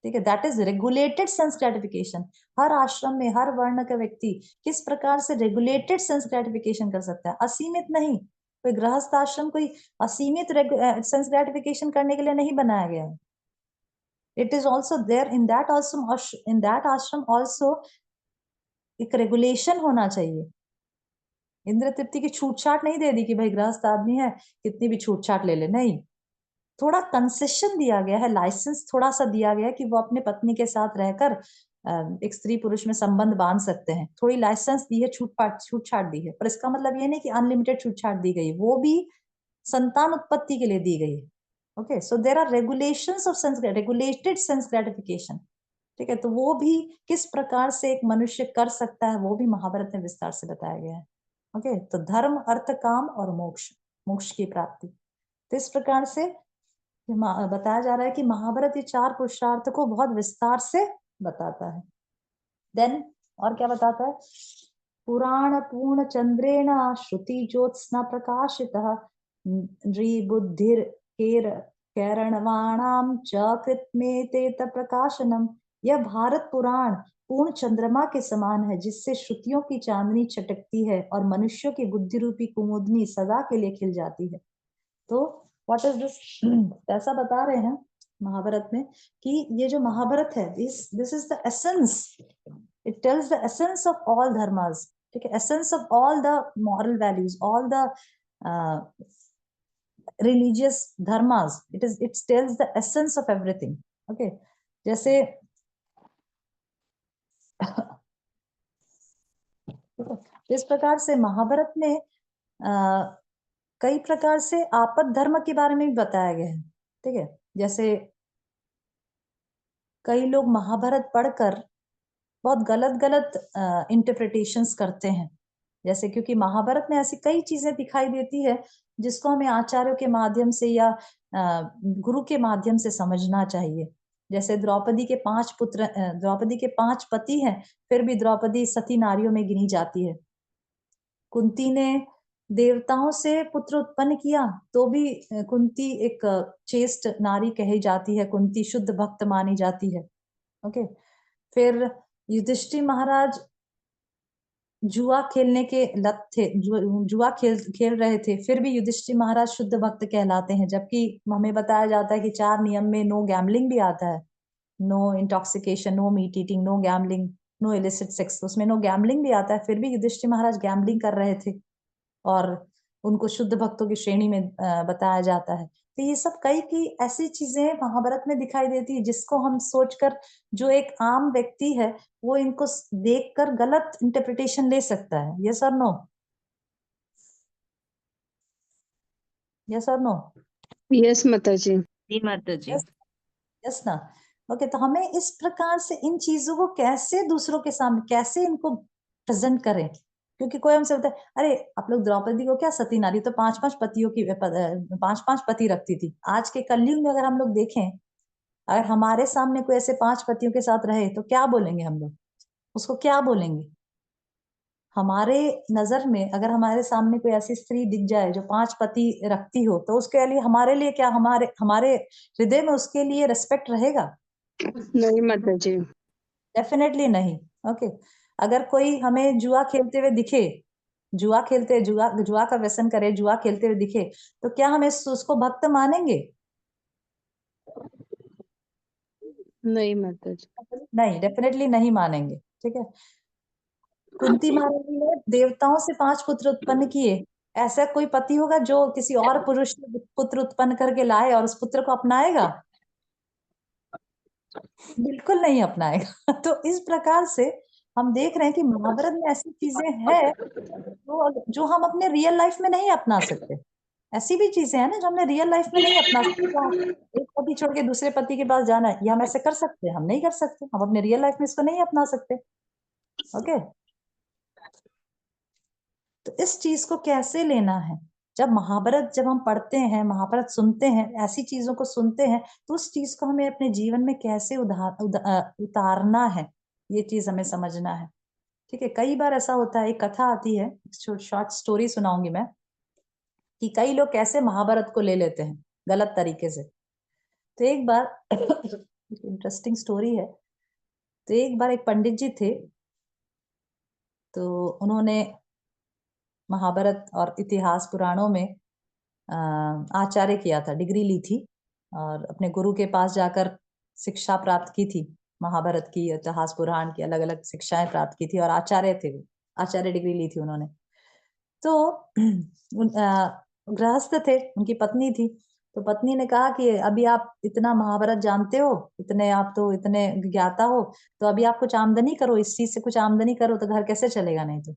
ठीक है, that is regulated sense gratification. हर आश्रम में हर वर्ण का व्यक्ति किस प्रकार से regulated sense gratification कर सकता है, असीमित नहीं। कोई गृहस्थ आश्रम कोई असीमित sense gratification करने के लिए नहीं बनाया गया है। It is also there in that ashram also एक रेगुलेशन होना चाहिए। इंद्र तृप्ति की छूट छाट नहीं दे दी कि भाई गृहस्थ आदमी है कितनी भी छूट छाट ले ले, नहीं, थोड़ा कंसेशन दिया गया है, लाइसेंस थोड़ा सा दिया गया है कि वो अपने पत्नी के साथ रहकर एक स्त्री पुरुष में संबंध बांध सकते हैं। थोड़ी लाइसेंस दी है, छूट छाट दी है, पर इसका मतलब ये नहीं कि अनलिमिटेड छूट छाट दी गई, वो भी संतान उत्पत्ति के लिए दी गई है। Okay, so there are regulations of regulated sense gratification. ठीक है, तो वो भी किस प्रकार से एक मनुष्य कर सकता है, वो भी महाभारत में विस्तार से बताया गया है। ओके, तो धर्म, अर्थ, काम और मोक्ष, मोक्ष की प्राप्ति, तो इस प्रकार से बताया जा रहा है कि महाभारत ये 4 पुरुषार्थ को बहुत विस्तार से बताता है। देन और क्या बताता है? पुराण पूर्ण चंद्रेण श्रुति ज्योत्स्ना प्रकाशितः नृबुद्धिर कैरणवाणाम च कृतमेतेत प्रकाशनम। यह भारत पुराण पूर्ण चंद्रमा के समान है, जिससे श्रुतियों की चांदनी चटकती है और मनुष्यों की बुद्धि रूपी कुमुदनी सदा के लिए खिल जाती है। तो व्हाट इज दिस? ऐसा बता रहे हैं महाभारत में कि ये जो महाभारत है, this is the essence, it tells the essence of all dharmas. ठीक है, essence of all the moral values, all the religious dharmas, it tells the essence of everything. Okay, जैसे इस प्रकार से महाभारत में कई प्रकार से आपद धर्म के बारे में भी बताया गया है। ठीक है, जैसे कई लोग महाभारत पढ़कर बहुत गलत इंटरप्रिटेशंस करते हैं, जैसे क्योंकि महाभारत में ऐसी कई चीजें दिखाई देती है जिसको हमें आचार्यों के माध्यम से या गुरु के माध्यम से समझना चाहिए। जैसे द्रौपदी के 5 पुत्र, द्रौपदी के 5 पति हैं, फिर भी द्रौपदी सती नारियों में गिनी जाती है। कुंती ने देवताओं से पुत्र उत्पन्न किया, तो भी कुंती एक चेस्ट नारी कही जाती है, कुंती शुद्ध भक्त मानी जाती है। ओके, फिर युधिष्ठिर महाराज जुआ खेलने के लत थे, जुआ खेल रहे थे, फिर भी युधिष्ठिर महाराज शुद्ध भक्त कहलाते हैं, जबकि हमें बताया जाता है कि 4 नियम में नो गैम्बलिंग भी आता है, no intoxication, no meat eating, no gambling, no illicit sex, उसमें नो गैम्बलिंग भी आता है, फिर भी युधिष्ठिर महाराज गैम्बलिंग कर रहे थे और उनको शुद्ध भक्तों की श्रेणी में बताया जाता है। तो ये सब कई की ऐसी चीजें महाभारत में दिखाई देती है जिसको हम सोचकर, जो एक आम व्यक्ति है वो इनको देखकर गलत इंटरप्रिटेशन ले सकता है। यस और नो? यस और नो? यस माता जी। जी माता जी। यस ना? ओके, तो हमें इस प्रकार से इन चीजों को कैसे दूसरों के सामने, कैसे इनको प्रेजेंट करें, क्योंकि कोई हमसे बोलता है, अरे आप लोग द्रौपदी को क्या सती नारी, तो 5-5 पतियों की 5-5 पति रखती थी। आज के कलयुग में अगर हम लोग देखें, अगर हमारे सामने कोई ऐसे 5 पतियों के साथ रहे तो क्या बोलेंगे हम लोग? उसको क्या बोलेंगे? हमारे नज़र में अगर हमारे सामने कोई ऐसी स्त्री दिख जाए जो 5 पति रखती हो, तो उसके लिए हमारे लिए क्या, हमारे हमारे हृदय में उसके लिए रिस्पेक्ट रहेगा? नहीं माता जी। डेफिनेटली नहीं। ओके, अगर कोई हमें जुआ खेलते हुए दिखे, जुआ का व्यसन करे, जुआ खेलते हुए दिखे, तो क्या हम उसको भक्त मानेंगे? नहीं माता जी। नहीं, डेफिनेटली नहीं मानेंगे। ठीक है, कुंती महारानी ने देवताओं से 5 पुत्र उत्पन्न किए। ऐसा कोई पति होगा जो किसी और पुरुष से पुत्र उत्पन्न करके लाए और उस पुत्र को अपनाएगा? बिल्कुल नहीं अपनाएगा। तो इस प्रकार से हम देख रहे हैं कि महाभारत में ऐसी चीजें हैं जो हम अपने रियल लाइफ में नहीं अपना सकते। ऐसी भी चीजें हैं ना जो हमने रियल लाइफ में नहीं अपना सकते। जहाँ एक पति छोड़ के दूसरे पति के पास जाना है, ये हम ऐसे कर सकते हैं? हम नहीं कर सकते। हम अपने रियल लाइफ में इसको नहीं अपना सकते। ओके, तो इस चीज को कैसे लेना है? जब हम पढ़ते हैं, महाभारत सुनते हैं, ऐसी चीजों को सुनते हैं, तो उस चीज को हमें अपने जीवन में कैसे उतारना है, ये चीज हमें समझना है। ठीक है, कई बार ऐसा होता है, एक कथा आती है, शॉर्ट स्टोरी सुनाऊंगी मैं, कि कई लोग कैसे महाभारत को ले लेते हैं गलत तरीके से। तो एक बार इंटरेस्टिंग स्टोरी है। तो एक बार एक पंडित जी थे, तो उन्होंने महाभारत और इतिहास पुराणों में आचार्य किया था, डिग्री ली थी और अपने गुरु के पास जाकर शिक्षा प्राप्त की थी। महाभारत की, इतिहास पुराण की अलग-अलग शिक्षाएं प्राप्त की थी और आचार्य थे वो, आचार्य डिग्री ली थी उन्होंने। तो गृहस्थ थे, उनकी पत्नी थी। तो पत्नी ने कहा कि अभी आप इतना महाभारत जानते हो, आप तो इतने ज्ञाता हो, तो अभी आप कुछ आमदनी करो, इस चीज से कुछ आमदनी करो, तो घर कैसे चलेगा नहीं तो।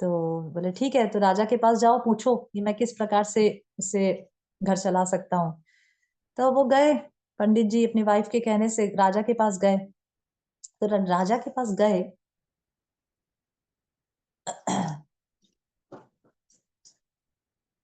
तो बोले ठीक है, तो राजा के पास जाओ, पूछो कि मैं किस प्रकार से इससे घर चला सकता हूँ। तो वो गए, पंडित जी अपनी वाइफ के कहने से राजा के पास गए। तो राजा के पास गए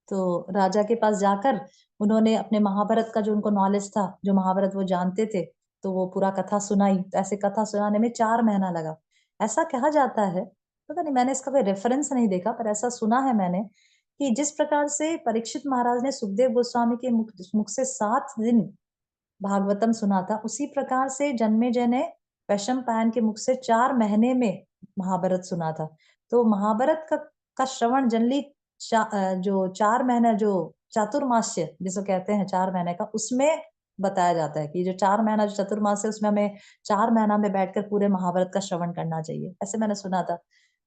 तो राजा के पास जाकर उन्होंने अपने महाभारत का जो उनको नॉलेज था, जो महाभारत वो जानते थे, तो वो पूरा कथा सुनाई। तो ऐसे कथा सुनाने में 4 महीना लगा। ऐसा कहा जाता है, पता नहीं, मैंने इसका कोई रेफरेंस नहीं देखा, पर ऐसा सुना है मैंने कि जिस प्रकार से परीक्षित महाराज ने सुखदेव गोस्वामी के मुख से 7 दिन भागवतम सुना था, उसी प्रकार से जन्मेजय ने वैशंपायन के मुख से 4 महीने में महाभारत सुना था। तो महाभारत का श्रवण जनरली जो 4 महीना, जो चातुर्मास्य जिसको कहते हैं 4 महीने का, उसमें बताया जाता है कि जो 4 महीना जो चतुर्मास है, उसमें हमें 4 महीना में बैठकर पूरे महाभारत का श्रवण करना चाहिए। ऐसे मैंने सुना था।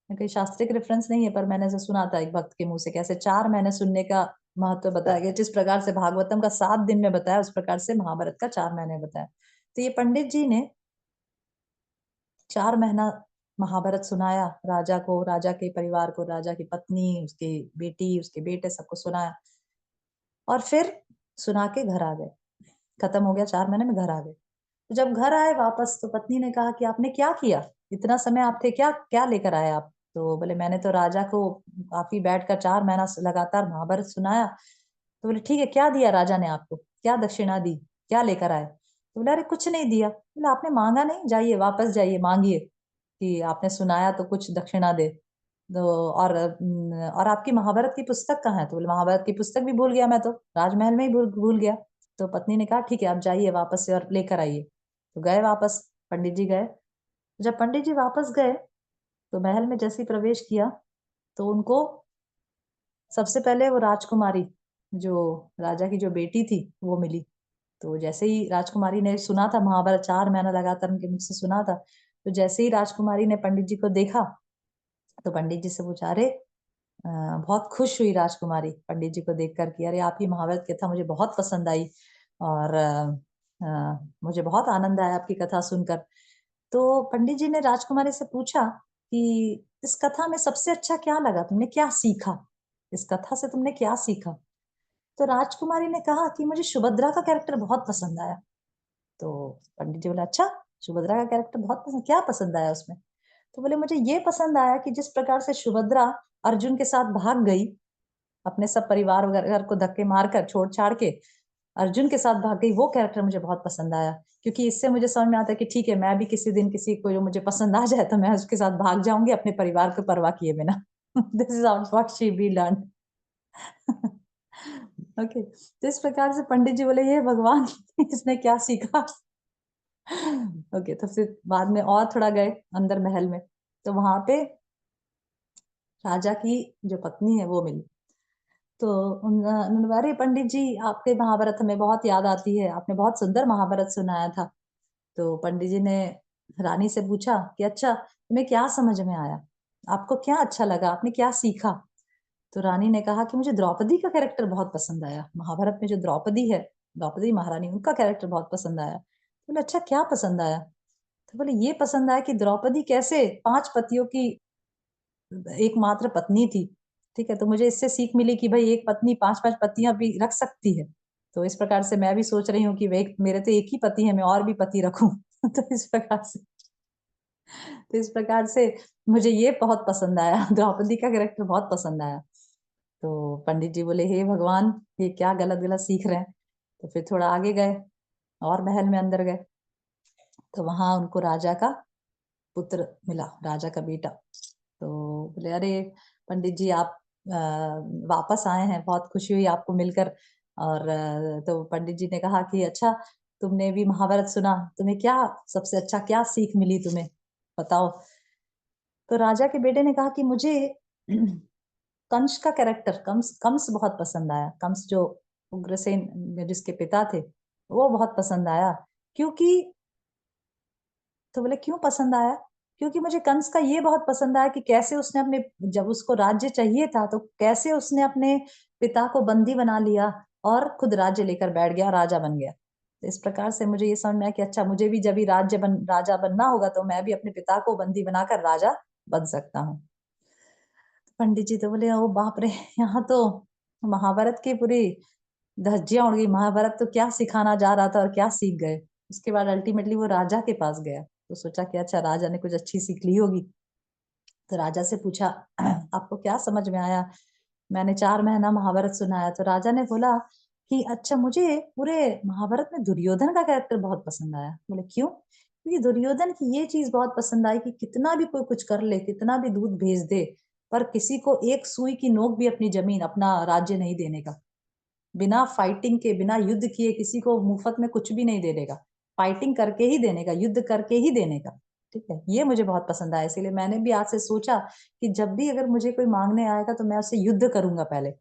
कहीं शास्त्रिक रेफरेंस नहीं है, पर मैंने ऐसे सुना था एक भक्त के मुँह से, कैसे 4 महीने सुनने का महत्व बताया गया। जिस प्रकार से भागवतम का 7 दिन में बताया, उस प्रकार से महाभारत का 4 महीने बताया। तो ये पंडित जी ने 4 महीना महाभारत सुनाया राजा को, राजा के परिवार को, राजा की पत्नी, उसकी बेटी, उसके बेटे, सबको सुनाया और फिर सुना के घर आ गए। खत्म हो गया, 4 महीने में घर आ गए। तो जब घर आए वापस, तो पत्नी ने कहा कि आपने क्या किया? इतना समय आप थे, क्या क्या लेकर आए आप? तो बोले मैंने तो राजा को काफ़ी बैठकर 4 महीना लगातार महाभारत सुनाया। तो बोले ठीक है, क्या दिया राजा ने आपको? क्या दक्षिणा दी? क्या लेकर आए? तो बोले अरे कुछ नहीं दिया। बोले आपने माँगा नहीं? जाइए वापस जाइए, माँगिए कि आपने सुनाया तो कुछ दक्षिणा दे। तो और आपकी महाभारत की पुस्तक कहाँ है? तो बोले महाभारत की पुस्तक भी भूल गया मैं तो, राजमहल में ही भूल भूल गया। तो पत्नी ने कहा ठीक है, आप जाइए वापस से और लेकर आइए। तो गए वापस, पंडित जी गए। जब पंडित जी वापस गए, तो महल में जैसे ही प्रवेश किया, तो उनको सबसे पहले वो राजकुमारी, जो राजा की जो बेटी थी, वो मिली। तो जैसे ही राजकुमारी ने सुना था महाभारत, 4 महीना लगातार उनके मुख से सुना था, तो जैसे ही राजकुमारी ने पंडित जी को देखा, तो पंडित जी से पूछा, अरे बहुत खुश हुई राजकुमारी पंडित जी को देखकर कि अरे आपकी महाभारत कथा मुझे बहुत पसंद आई और मुझे बहुत आनंद आया आपकी कथा सुनकर। तो पंडित जी ने राजकुमारी से पूछा कि इस कथा में सबसे अच्छा क्या लगा? तुमने क्या सीखा? इस कथा से तुमने क्या सीखा? तो राजकुमारी ने कहा कि मुझे सुभद्रा का कैरेक्टर बहुत पसंद आया। तो पंडित जी बोले अच्छा, सुभद्रा का कैरेक्टर बहुत पसंद, क्या पसंद आया उसमें? तो बोले मुझे ये पसंद आया कि जिस प्रकार से सुभद्रा अर्जुन के साथ भाग गई, अपने सब परिवार वगैरह को धक्के मारकर छोड़-छाड़ के अर्जुन के साथ भाग गई, वो कैरेक्टर मुझे बहुत पसंद आया। क्योंकि इससे मुझे समझ में आता है कि ठीक है, मैं भी किसी दिन किसी को जो मुझे पसंद आ जाए तो मैं उसके साथ भाग जाऊँगी अपने परिवार को परवाह किए बिना। This is what she we learn. Okay, तो इस प्रकार से पंडित जी बोले, "हे भगवान! इसने क्या सीखा?" ओके, तो फिर बाद में और थोड़ा गए अंदर महल में, तो वहाँ पे राजा की जो पत्नी है वो मिली। तो उन्होंने बोला, "अरे पंडित जी, आपके महाभारत हमें बहुत याद आती है, आपने बहुत सुंदर महाभारत सुनाया था।" तो पंडित जी ने रानी से पूछा कि अच्छा, तुम्हें क्या समझ में आया? आपको क्या अच्छा लगा? आपने क्या सीखा? तो रानी ने कहा कि मुझे द्रौपदी का कैरेक्टर बहुत पसंद आया। महाभारत में जो द्रौपदी है, द्रौपदी महारानी, उनका कैरेक्टर बहुत पसंद आया। बोले, "अच्छा, क्या पसंद आया?" तो बोले, "ये पसंद आया कि द्रौपदी कैसे 5 पतियों की एकमात्र पत्नी थी, ठीक है? तो मुझे इससे सीख मिली कि भई एक पत्नी 5-5 पतियाँ भी रख सकती है। तो इस प्रकार से मैं भी सोच रही हूँ कि वे मेरे तो एक ही पति है, मैं और भी पति रखूँ।" तो इस प्रकार से मुझे ये बहुत पसंद आया, द्रौपदी का कैरेक्टर बहुत पसंद आया। तो पंडित जी बोले, "हे भगवान! ये क्या गलत-गलत सीख रहे हैं?" तो फिर थोड़ा आगे गए और महल में अंदर गए, तो वहाँ उनको राजा का पुत्र मिला, राजा का बेटा। तो बोले, "अरे! पंडित जी आप अ, वापस आए हैं, बहुत खुशी हुई आपको मिलकर।" और तो पंडित जी ने कहा कि अच्छा, तुमने भी महाभारत सुना, तुम्हें क्या सबसे अच्छा क्या सीख मिली तुम्हें? बताओ। तो राजा के बेटे ने कहा कि मुझे कंस का कैरेक्टर, कंस कंस बहुत पसंद आया। कंस जो उग्रसेन जिसके पिता थे, वो बहुत पसंद आया। क्योंकि तो बोले क्यों पसंद आया? क्योंकि मुझे कंस का ये बहुत पसंद आया कि कैसे उसने अपने जब उसको राज्य चाहिए था, तो कैसे उसने अपने पिता को बंदी बना लिया और खुद राज्य लेकर बैठ गया, राजा बन गया। तो इस प्रकार से मुझे ये समझ में आया कि अच्छा, मुझे भी जब भी राजा बनना होगा, तो मैं भी अपने पिता को बंदी बनाकर राजा बन सकता हूँ। पंडित जी तो बोले, "ओह बाप रे! यहाँ तो महाभारत की पूरी धज्जियाँ उड़ गई। महाभारत तो क्या सिखाना जा रहा था और क्या सीख गए।" उसके बाद अल्टीमेटली वो राजा के पास गया, तो सोचा कि अच्छा, राजा ने कुछ अच्छी सीख ली होगी। तो राजा से पूछा, "आपको क्या समझ में आया? मैंने 4 महीना महाभारत सुनाया।" तो राजा ने बोला कि अच्छा, मुझे पूरे महाभारत में दुर्योधन का कैरेक्टर बहुत पसंद आया। बोले क्यों? क्योंकि दुर्योधन की ये चीज़ बहुत पसंद आई कि कितना भी कोई कुछ कर ले, कितना भी दूध भेज दे, पर किसी को एक सुई की नोक भी अपनी ज़मीन, अपना राज्य नहीं देने का। बिना फाइटिंग के, बिना युद्ध किए किसी को मुफ्त में कुछ भी नहीं दे देगा। फाइटिंग करके ही देने का, युद्ध करके ही देने का, ठीक है? ये मुझे बहुत पसंद आया, इसीलिए मैंने भी आज से सोचा कि जब भी अगर मुझे कोई माँगने आएगा तो मैं उससे युद्ध करूँगा पहले।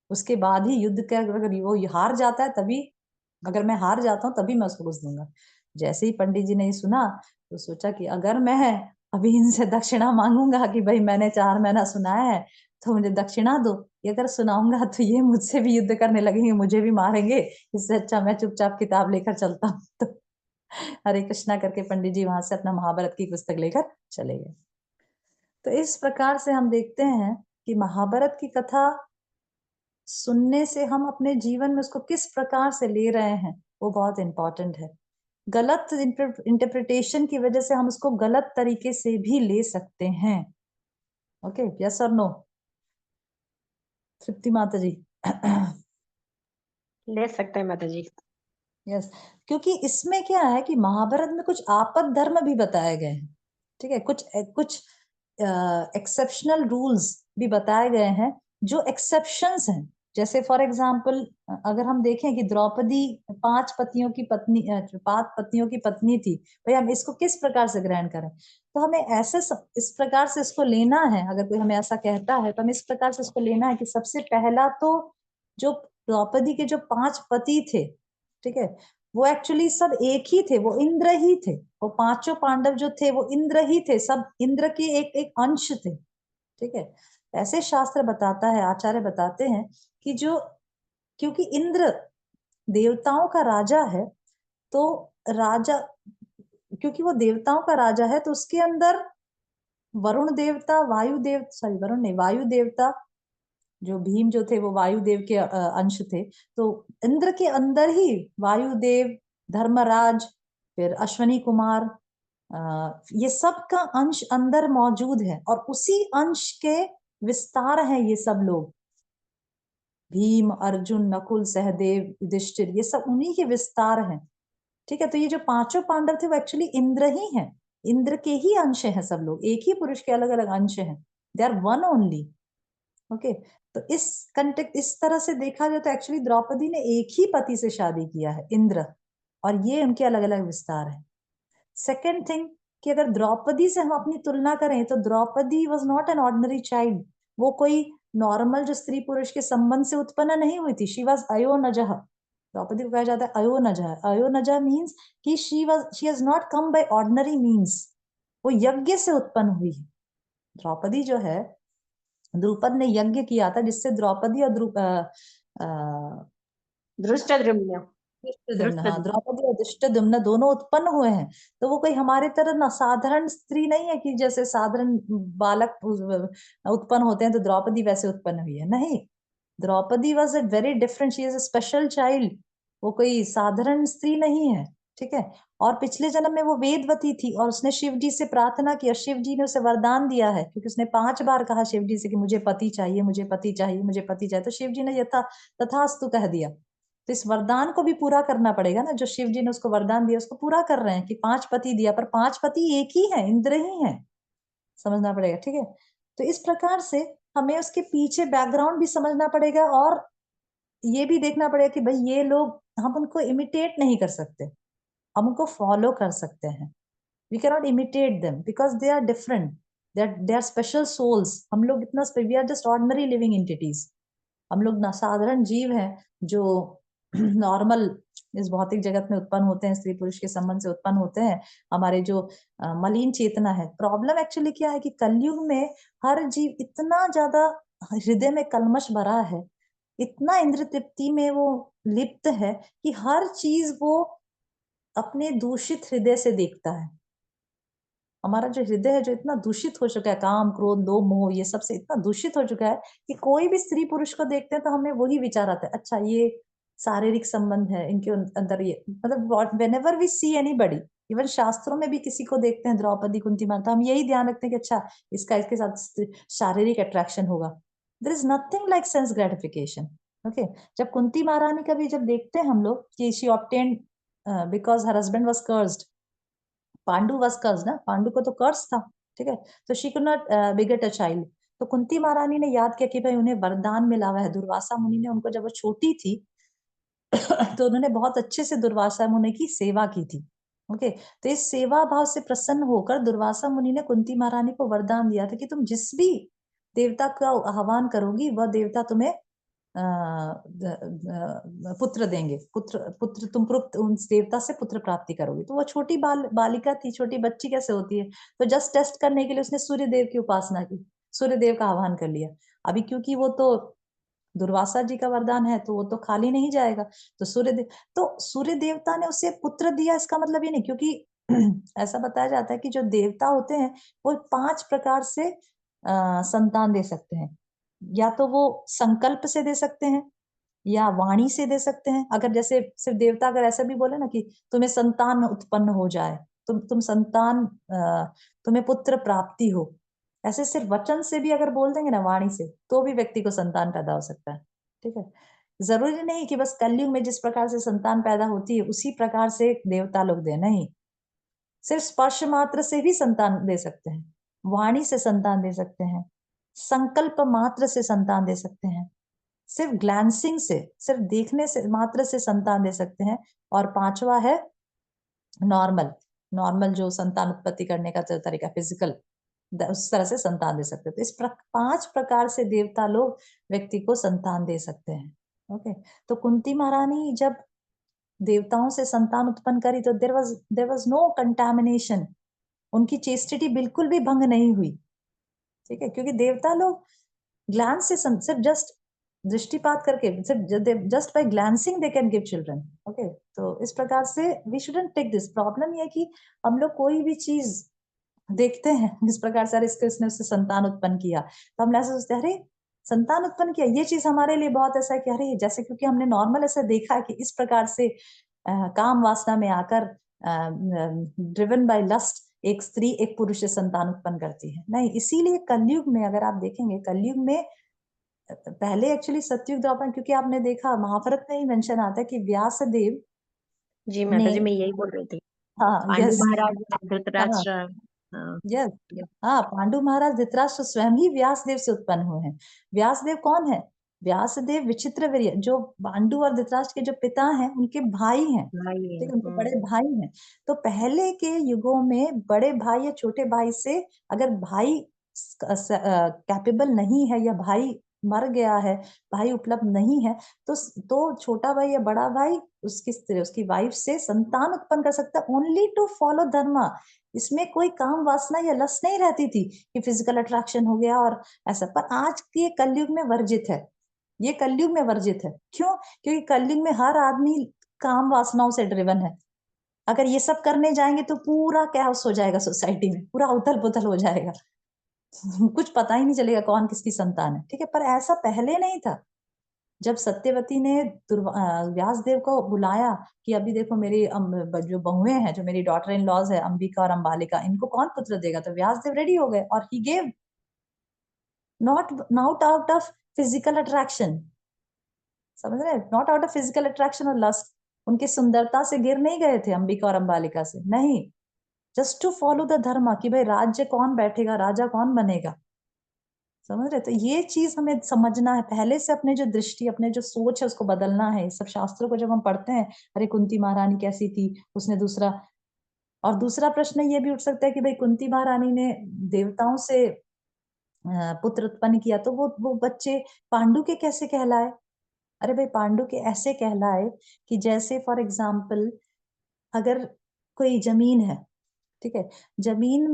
उसके बाद ही युद्ध का, अगर वो हार जाता है तभी, अगर मैं हार जाता हूँ तभी मैं उसको कुछ दूँगा। जैसे ही पंडित जी ने ये सुना, तो सोचा कि अगर मैं अभी इनसे दक्षिणा माँगूँगा कि भई मैंने 4 महीना सुनाया है, तो मुझे दक्षिणा दो। ये अगर सुनाऊँगा तो ये मुझसे भी युद्ध करने लगेंगे, मुझे भी मारेंगे। इससे अच्छा मैं चुपचाप किताब लेकर चलता हूँ। तो हरे कृष्णा करके पंडित जी वहाँ से अपना महाभारत की पुस्तक लेकर चले गए। तो इस प्रकार से हम देखते हैं कि महाभारत की कथा सुनने से हम अपने जीवन में उसको किस प्रकार से ले रहे हैं, वो बहुत इम्पोर्टेंट है। गलत इंटरप्रिटेशन की वजह से हम उसको गलत तरीके से भी ले सकते हैं। ओके, यस और नो? तृप्ति माता जी। ले सकते हैं माता जी। यस, क्योंकि इसमें क्या है कि महाभारत में कुछ आपद धर्म भी बताए गए हैं, ठीक है? कुछ एक्सेप्शनल रूल्स भी बताए गए हैं, जो एक्सेप्शंस हैं। जैसे फॉर एग्जांपल, अगर हम देखें कि द्रौपदी 5 पतियों की पत्नी 5 पतियों की पत्नी थी, भई हम इसको किस प्रकार से ग्रहण करें? तो हमें ऐसे इस प्रकार से इसको लेना है, अगर कोई हमें ऐसा कहता है, तो हमें इस प्रकार से इसको लेना है कि सबसे पहला तो जो द्रौपदी के जो 5 पति थे, ठीक है? वो एक्चुअली सब एक ही थे, वो इंद्र ही थे। वो पाँचों पांडव जो थे वो इंद्र ही थे, सब इंद्र के एक-एक अंश थे, ठीक है? ऐसे शास्त्र बताता है, आचार्य बताते हैं कि जो, क्योंकि इंद्र देवताओं का राजा है, तो राजा, क्योंकि वो देवताओं का राजा है, तो उसके अंदर वरुण देवता, वरुण नहीं, वायु देवता, जो भीम जो थे वो वायुदेव के अंश थे। तो इंद्र के अंदर ही वायुदेव, धर्मराज, फिर अश्वनी कुमार, ये सब का अंश अंदर मौजूद है और उसी अंश के विस्तार हैं ये सब लोग। भीम, अर्जुन, नकुल, सहदेव, युधिष्ठिर, ये सब उन्हीं के विस्तार हैं। ठीक है, तो ये जो पांचों पांडव थे वो एक्चुअली इंद्र ही हैं, इंद्र के ही अंश हैं सब लोग, एक ही पुरुष के अलग अलग अंश हैं, they are one only. Okay, तो इस कंटेक्ट, इस तरह से देखा जाए तो एक्चुअली द्रौपदी ने एक ही पति से शादी किया है, इंद्र, और ये उनके अलग अलग विस्तार है। सेकेंड थिंग कि अगर द्रौपदी से हम अपनी तुलना करें तो Draupadi was not an ordinary child, वो कोई नॉर्मल जो स्त्री पुरुष के संबंध से उत्पन्न नहीं हुई थी। शी वॉज अयोनजः, द्रौपदी को कहा जाता है अयोनजः। अयोनजः मीन्स कि she has not come by ordinary means, वो यज्ञ से उत्पन्न हुई है। द्रौपदी जो है, द्रुपद ने यज्ञ किया था जिससे द्रौपदी और धृष्टद्युम्न। हाँ, द्रौपदी और धृष्टद्युम्न दोनों उत्पन्न हुए हैं। तो वो कोई हमारे तरह ना साधारण स्त्री नहीं है कि जैसे साधारण बालक उत्पन्न होते हैं तो द्रौपदी वैसे उत्पन्न हुई है, नहीं। Draupadi was a very different, she is a special child, वो कोई साधारण स्त्री नहीं है। ठीक है, और पिछले जन्म में वो वेदवती थी और उसने शिव जी से प्रार्थना की और शिव जी ने उसे वरदान दिया है, क्योंकि उसने 5 बार कहा शिव जी से कि मुझे पति चाहिए, मुझे पति चाहिए, मुझे पति चाहिए। तो शिव जी ने तथास्तु कह दिया। तो इस वरदान को भी पूरा करना पड़ेगा ना, जो शिव जी ने उसको वरदान दिया उसको पूरा कर रहे हैं कि 5 पति दिया, पर 5 पति एक ही है, इंद्र ही है, समझना पड़ेगा। ठीक है, तो इस प्रकार से हमें उसके पीछे बैकग्राउंड भी समझना पड़ेगा और ये भी देखना पड़ेगा कि भाई ये लोग, हम उनको इमिटेट नहीं कर सकते, हम उनको फॉलो कर सकते हैं। We cannot imitate them because they are different, they are special souls. हम लोग इतना, we are just ordinary living entities, हम लोग ना साधारण जीव हैं जो नॉर्मल इस भौतिक जगत में उत्पन्न होते हैं, स्त्री पुरुष के संबंध से उत्पन्न होते हैं। हमारे जो मलिन चेतना है, प्रॉब्लम एक्चुअली क्या है कि कलयुग में हर जीव इतना ज्यादा हृदय में कलमश भरा है, इतना इंद्र तृप्ति में वो लिप्त है कि हर चीज वो अपने दूषित हृदय से देखता है। हमारा जो हृदय है जो इतना दूषित हो चुका है, काम, क्रोध, लोभ, मोह, ये सब से इतना दूषित हो चुका है कि कोई भी स्त्री पुरुष को देखते हैं तो हमें वही विचार आता है, अच्छा ये शारीरिक संबंध है इनके अंदर, ये मतलब whenever we see anybody, even शास्त्रों में भी किसी को देखते हैं, द्रौपदी, कुंती माता, हम यही ध्यान रखते हैं कि अच्छा इसका इसके साथ शारीरिक अट्रैक्शन होगा। There is nothing like sense gratification. Okay, जब कुंती महारानी का भी जब देखते हैं हम लोग कि she obtained because her husband was cursed, Pandu was cursed ना, पांडु को तो कर्स था। ठीक है, तो she could not बिगेट a child. तो कुंती महारानी ने याद किया कि भाई उन्हें वरदान मिला हुआ है, दुर्वासा मुनि ने उनको, जब वो छोटी थी तो उन्होंने बहुत अच्छे से दुर्वासा मुनि की सेवा की थी। ओके, तो इस सेवा भाव से प्रसन्न होकर दुर्वासा मुनि ने कुंती महारानी को वरदान दिया था कि तुम जिस भी देवता का आह्वान करोगी वह देवता तुम्हें पुत्र देंगे, पुत्र पुत्र तुम उस देवता से पुत्र प्राप्ति करोगी। तो वो छोटी बालिका थी, छोटी बच्ची कैसे होती है, तो जस्ट टेस्ट करने के लिए उसने सूर्य देव की उपासना की, सूर्य देव का आह्वान कर लिया। अभी क्योंकि वो तो दुर्वासा जी का वरदान है तो वो तो खाली नहीं जाएगा, तो सूर्य देवता ने उसे पुत्र दिया। इसका मतलब ये नहीं, क्योंकि ऐसा बताया जाता है कि जो देवता होते हैं वो 5 प्रकार से संतान दे सकते हैं, या तो वो संकल्प से दे सकते हैं, या वाणी से दे सकते हैं। अगर जैसे सिर्फ देवता अगर ऐसा भी बोले ना कि तुम्हें संतान उत्पन्न हो जाए, तुम संतान, तुम्हें पुत्र प्राप्ति हो, ऐसे सिर्फ वचन से भी अगर बोल देंगे ना, वाणी से, तो भी व्यक्ति को संतान पैदा हो सकता है। ठीक है, जरूरी नहीं कि बस कलयुग में जिस प्रकार से संतान पैदा होती है उसी प्रकार से देवता लोग दे, नहीं, सिर्फ स्पर्श मात्र से भी संतान दे सकते हैं, वाणी से संतान दे सकते हैं, संकल्प मात्र से संतान दे सकते हैं, सिर्फ ग्लैंसिंग से, सिर्फ देखने से मात्र से संतान दे सकते हैं, और 5वां है नॉर्मल जो संतान उत्पत्ति करने का तरीका, फिजिकल, उस तरह से संतान दे सकते हैं। तो इस 5 प्रकार से देवता लोग व्यक्ति को संतान दे सकते हैं। ओके, तो कुंती महारानी जब देवताओं से संतान उत्पन्न करी तो देयर वाज नो कंटामिनेशन, उनकी चेस्टिटी बिल्कुल भी भंग नहीं हुई। ठीक है, क्योंकि देवता लोग ग्लैंस से सिर्फ जस्ट दृष्टिपात करके, सिर्फ just by glancing they can give children. Okay, तो इस प्रकार से we shouldn't take this. Problem ये है कि हम लोग कोई भी चीज देखते हैं इस प्रकार से, इसने उससे संतान उत्पन्न किया, तो हम ऐसे सोचते हैं अरे संतान उत्पन्न किया, ये चीज हमारे लिए बहुत ऐसा है कि अरे, जैसे क्योंकि हमने नॉर्मल ऐसा देखा है कि इस प्रकार से काम वासना में आकर ड्रिवन बाय लस्ट एक स्त्री एक पुरुष से संतान उत्पन्न करती है, नहीं। इसीलिए कलयुग में अगर आप देखेंगे, कलयुग में पहले एक्चुअली सतयुग द्वापर, क्योंकि आपने देखा महाभारत में ही मेंशन आता है कि व्यासदेव जी ने, माता जी, मैं यही बोल रही थी। हाँ पांडु यस, महाराज, हाँ धृतराष्ट्र। हाँ, यस, हाँ पांडु महाराज धृतराष्ट्र स्वयं ही व्यासदेव से उत्पन्न हुए हैं। व्यासदेव कौन है? व्यासदेव विचित्रवीर्य, जो पांडु और धृतराष्ट्र के जो पिता हैं उनके भाई हैं, भाई है। ठीक है, उनके बड़े भाई हैं। तो पहले के युगों में बड़े भाई या छोटे भाई से अगर भाई कैपेबल नहीं है या भाई मर गया है, भाई उपलब्ध नहीं है, तो छोटा भाई या बड़ा भाई उसकी वाइफ से संतान उत्पन्न कर सकता है, ओनली टू फॉलो धर्म। इसमें कोई काम वासना या लस्ट नहीं रहती थी कि फिजिकल अट्रैक्शन हो गया और ऐसा। पर आज के कलयुग में वर्जित है, ये कलयुग में वर्जित है। क्यों? क्योंकि कलयुग में हर आदमी काम वासनाओं से ड्रिवन है। अगर ये सब करने जाएंगे तो पूरा कैओस हो जाएगा, सोसाइटी में पूरा उथल पुथल हो जाएगा। कुछ पता ही नहीं चलेगा कौन किसकी संतान है, ठीक है। पर ऐसा पहले नहीं था। जब सत्यवती ने व्यासदेव को बुलाया कि अभी देखो मेरी जो बहुएं हैं, जो मेरी डॉटर इन लॉज है अंबिका और अंबालिका, इनको कौन पुत्र देगा, तो व्यासदेव रेडी हो गए और he gave, not out of physical attraction, समझ रहे, not out of physical attraction और लस्ट। उनकी सुंदरता से गिर नहीं गए थे अंबिका और अंबालिका से, नहीं। जस्ट टू फॉलो द धर्म कि भाई राज्य कौन बैठेगा, राजा कौन बनेगा, समझ रहे। तो ये चीज हमें समझना है, पहले से अपने जो दृष्टि, अपने जो सोच है उसको बदलना है। सब शास्त्रों को जब हम पढ़ते हैं, अरे कुंती महारानी कैसी थी, उसने दूसरा, और दूसरा प्रश्न ये भी उठ सकता है कि भाई कुंती महारानी ने देवताओं से पुत्र उत्पन्न किया, तो वो बच्चे पांडु के कैसे कहलाए? अरे भाई पांडु के ऐसे कहलाए कि जैसे फॉर एग्जाम्पल अगर कोई जमीन है, ठीक है, जमीन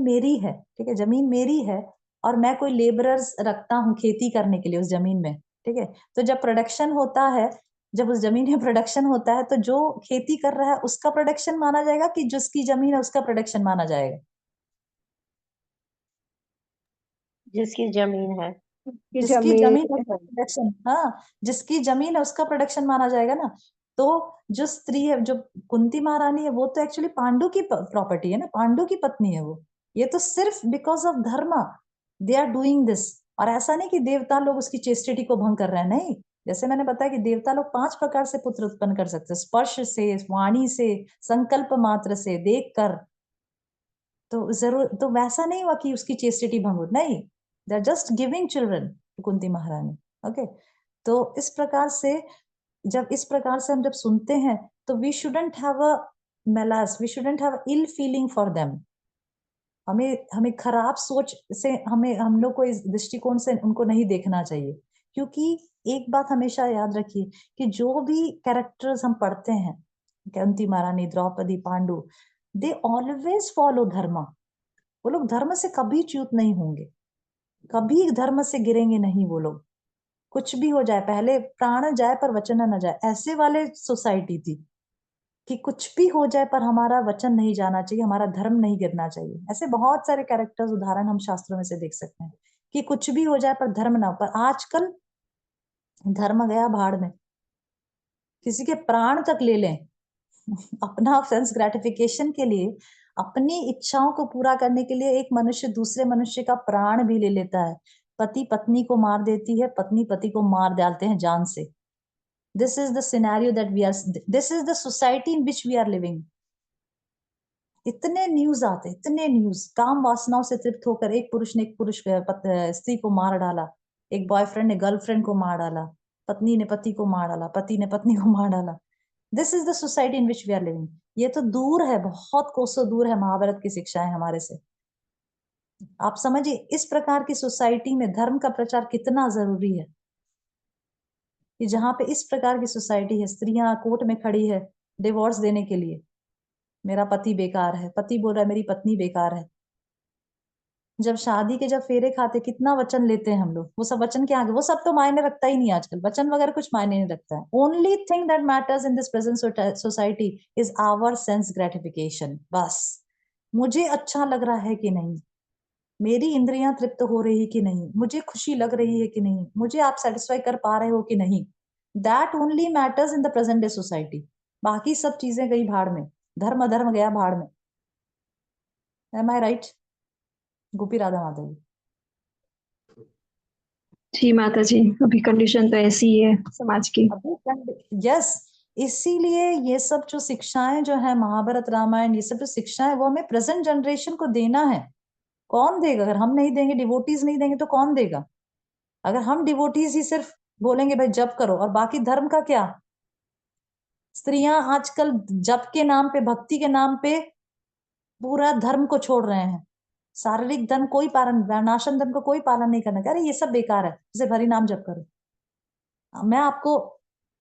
मेरी है, ठीक है, जमीन मेरी है और मैं कोई लेबरर्स रखता हूँ खेती करने के लिए उस जमीन में, ठीक है। तो जब प्रोडक्शन होता है, जब उस जमीन में प्रोडक्शन होता है, तो जो खेती कर रहा है उसका प्रोडक्शन माना जाएगा कि जिसकी जमीन है उसका प्रोडक्शन माना जाएगा? जिसकी जमीन है। की जिसकी जमीन जमीन है उसका प्रोडक्शन, हाँ जिसकी जमीन है उसका प्रोडक्शन माना जाएगा ना। तो जो स्त्री है, जो कुंती महारानी है, वो तो एक्चुअली पांडु की प्रॉपर्टी है ना, पांडु की पत्नी है वो। ये तो सिर्फ बिकॉज ऑफ धर्म दे आर डूइंग दिस। और ऐसा नहीं कि देवता लोग उसकी चेस्टिटी को भंग कर रहे हैं, नहीं। जैसे मैंने बताया कि देवता लोग 5 प्रकार से पुत्र उत्पन्न कर सकते हैं, स्पर्श से, वाणी से, संकल्प मात्र से, देख कर। तो जरूर तो वैसा नहीं हुआ कि उसकी चेस्टिटी भंग हो, नहीं। They are just giving children to Kunti महारानी, ओके। तो इस प्रकार से हम जब सुनते हैं, तो we shouldn't have a malice, we shouldn't have ill feeling for them. हमें खराब सोच से, हम लोग को इस दृष्टिकोण से उनको नहीं देखना चाहिए। क्योंकि एक बात हमेशा याद रखिए कि जो भी कैरेक्टर्स हम पढ़ते हैं, कुंती महारानी, Draupadi, Pandu, they always follow dharma. वो लोग धर्म से कभी च्युत नहीं होंगे, कभी धर्म से गिरेंगे नहीं वो लोग। कुछ भी हो जाए, पहले प्राण जाए पर वचन न जाए, ऐसे वाले सोसाइटी थी कि कुछ भी हो जाए पर हमारा वचन नहीं जाना चाहिए, हमारा धर्म नहीं गिरना चाहिए। ऐसे बहुत सारे कैरेक्टर्स, उदाहरण हम शास्त्रों में से देख सकते हैं कि कुछ भी हो जाए पर धर्म ना। पर आजकल धर्म गया भाड़ में, किसी के प्राण तक ले लें अपना सेंस ग्रेटिफिकेशन के लिए, अपनी इच्छाओं को पूरा करने के लिए एक मनुष्य दूसरे मनुष्य का प्राण भी ले लेता है। पति पत्नी को मार देती है, पत्नी पति को मार डालते हैं जान से। This is the scenario that we are, this is the society in which we are living. इतने न्यूज आते, इतने न्यूज, काम वासनाओं से तृप्त होकर एक पुरुष ने एक स्त्री को मार डाला, एक बॉयफ्रेंड ने गर्लफ्रेंड को मार डाला, पत्नी ने पति को मार डाला, पति ने पत्नी को मार डाला। This is the society in which we are living. ये तो दूर है, बहुत कोसों दूर है महाभारत की शिक्षाएं हमारे से। आप समझिए इस प्रकार की सोसाइटी में धर्म का प्रचार कितना जरूरी है, कि जहां पे इस प्रकार की सोसाइटी है, स्त्रियां कोर्ट में खड़ी है डिवोर्स देने के लिए, मेरा पति बेकार है, पति बोल रहा है मेरी पत्नी बेकार है। जब शादी के जब फेरे खाते कितना वचन लेते हैं हम लोग, वो सब वचन के आगे, वो सब तो मायने रखता ही नहीं आजकल, वचन वगैरह कुछ मायने नहीं रखता है। Only thing that matters in this present society is our sense gratification. बस मुझे अच्छा लग रहा है कि नहीं, मेरी इंद्रियां तृप्त हो रही है कि नहीं, मुझे खुशी लग रही है कि नहीं, मुझे आप सेटिस्फाई कर पा रहे हो कि नहीं, that only matters in the present day society. बाकी सब चीजें गई भाड़ में, धर्म अधर्म गया भाड़ में। एम आई राइट? गोपी राधा माता जी। जी माता जी, अभी कंडीशन तो ऐसी ही है समाज की। यस, इसीलिए ये सब जो शिक्षाएं जो है महाभारत रामायण, ये सब जो शिक्षाएं वो हमें प्रेजेंट जनरेशन को देना है। कौन देगा? अगर हम नहीं देंगे, डिवोटीज नहीं देंगे तो कौन देगा? अगर हम डिवोटीज ही सिर्फ बोलेंगे भाई जप करो और बाकी धर्म का क्या? स्त्रियां आजकल जप के नाम पे, भक्ति के नाम पे पूरा धर्म को छोड़ रहे हैं। शारीरिक धर्म कोई पालन, वर्णाश्रम धर्म का कोई पालन नहीं करना। अरे ये सब बेकार है, सिर्फ हरि नाम जप करो। मैं आपको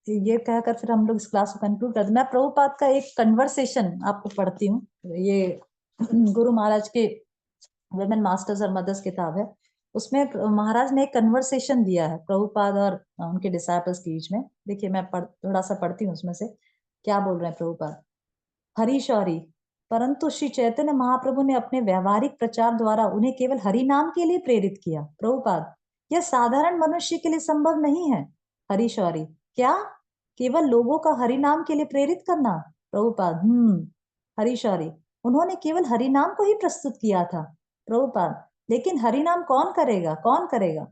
ये कहकर फिर हम लोग इस क्लास को कंक्लूड करते हैं। मैं प्रभुपाद का एक कन्वर्सेशन आपको पढ़ती हूँ। ये गुरु महाराज के वुमेन मास्टर्स और मदर्स किताब है। उसमें महाराज ने एक कन्वर्सेशन दिया है प्रभुपाद और उनके डिसाइपल्स के बीच में। देखिए मैं थोड़ा सा पढ़ती हूँ उसमें से क्या बोल रहे हैं प्रभुपाद। हरि शौरी, परंतु श्री चैतन्य महाप्रभु ने अपने व्यवहारिक प्रचार द्वारा उन्हें केवल हरि नाम के लिए प्रेरित किया। प्रभुपाद, यह साधारण मनुष्य के लिए संभव नहीं है। हरि शौरी, क्या केवल लोगों का हरि नाम के लिए प्रेरित करना? प्रभुपाद, हरि शौरी, उन्होंने केवल हरि नाम को ही प्रस्तुत किया था। प्रभुपाद, लेकिन हरि नाम कौन करेगा? कौन करेगा?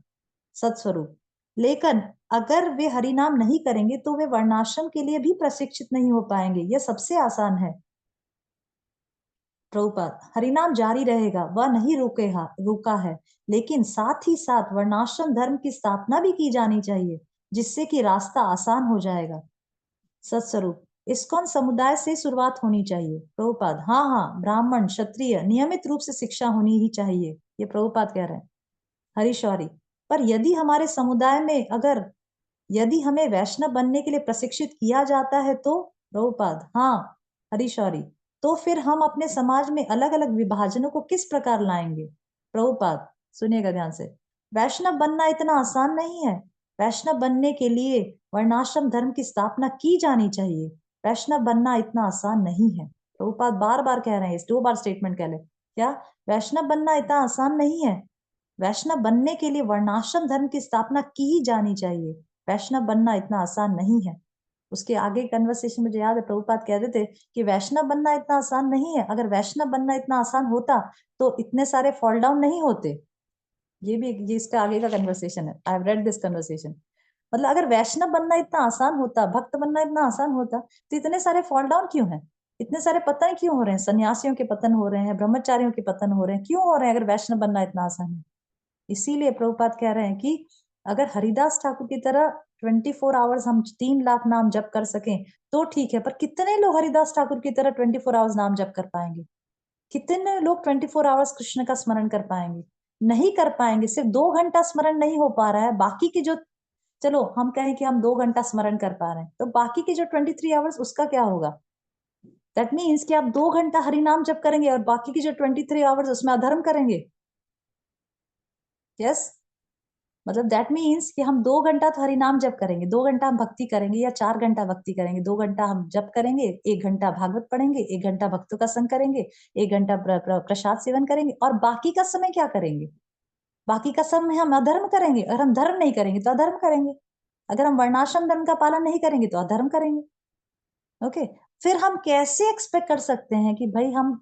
सत्स्वरूप, लेकिन अगर वे हरि नाम नहीं करेंगे तो वे वर्णाश्रम के लिए भी प्रशिक्षित नहीं हो पाएंगे। यह सबसे आसान है। प्रभुपाद, हरिनाम जारी रहेगा, वह नहीं रुका है, लेकिन साथ ही साथ वर्णाश्रम धर्म की स्थापना भी की जानी चाहिए, जिससे कि रास्ता आसान हो जाएगा। सत्स्वरूप, इस्कॉन समुदाय से शुरुआत होनी चाहिए। प्रभुपाद, हाँ हाँ, ब्राह्मण क्षत्रिय नियमित रूप से शिक्षा होनी ही चाहिए। ये प्रभुपाद कह रहे हैं। हरिशौरी, पर यदि हमारे समुदाय में यदि हमें वैष्णव बनने के लिए प्रशिक्षित किया जाता है तो? प्रभुपाद, हाँ। हरिशौरी, तो फिर हम अपने समाज में अलग अलग विभाजनों को किस प्रकार लाएंगे? प्रभुपाद, सुनिएगा ध्यान से, वैष्णव बनना इतना आसान नहीं है। वैष्णव बनने के लिए वर्णाश्रम धर्म की स्थापना की जानी चाहिए। वैष्णव बनना इतना आसान नहीं है। प्रभुपाद बार बार कह रहे हैं, इस 2 बार स्टेटमेंट कह ले। क्या? वैष्णव बनना इतना आसान नहीं है। वैष्णव बनने के लिए वर्णाश्रम धर्म की स्थापना की ही जानी चाहिए। वैष्णव बनना इतना आसान नहीं है। उसके आगे कन्वर्सेशन मुझे याद है, प्रभुपाद कहते थे कि वैष्णव बनना इतना आसान नहीं है। अगर वैष्णव बनना इतना आसान होता तो इतने सारे फॉल डाउन नहीं होते। ये इसका आगे का कन्वर्सेशन है। I have read this conversation. मतलब अगर वैष्णव बनना इतना आसान होता, भक्त बनना इतना आसान होता, तो इतने सारे फॉल डाउन क्यों हैं? इतने सारे पतन क्यों हो रहे हैं? सन्यासियों के पतन हो रहे हैं, ब्रह्मचारियों के पतन हो रहे हैं, क्यों हो रहे हैं अगर वैष्णव बनना इतना आसान है? इसीलिए प्रभुपाद कह रहे हैं कि अगर हरिदास ठाकुर की तरह 24 आवर्स हम 3 लाख नाम जप कर सकें तो ठीक है, पर कितने लोग हरिदास ठाकुर की तरह 24 आवर्स नाम जप कर पाएंगे? कितने लोग 24 आवर्स कृष्ण का स्मरण कर पाएंगे? नहीं कर पाएंगे। सिर्फ 2 घंटा स्मरण नहीं हो पा रहा है, बाकी की जो, चलो हम कहें कि हम 2 घंटा स्मरण कर पा रहे हैं, तो बाकी के जो 23 आवर्स उसका क्या होगा? दैट मीन्स कि आप 2 घंटा हरि नाम जप करेंगे और बाकी की जो 23 आवर्स उसमें अधर्म करेंगे। यस, मतलब दैट मीन्स कि हम 2 घंटा तो हरि नाम जप करेंगे, 2 घंटा हम भक्ति करेंगे या 4 घंटा भक्ति करेंगे, 2 घंटा हम जप करेंगे, 1 घंटा भागवत पढ़ेंगे, 1 घंटा भक्तों का संग करेंगे, 1 घंटा प्रसाद सेवन करेंगे, और बाकी का समय क्या करेंगे? बाकी का समय हम अधर्म करेंगे। अगर हम धर्म नहीं करेंगे तो अधर्म करेंगे। अगर हम वर्णाश्रम धर्म का पालन नहीं करेंगे तो अधर्म करेंगे। ओके, फिर हम कैसे एक्सपेक्ट कर सकते हैं कि भाई हम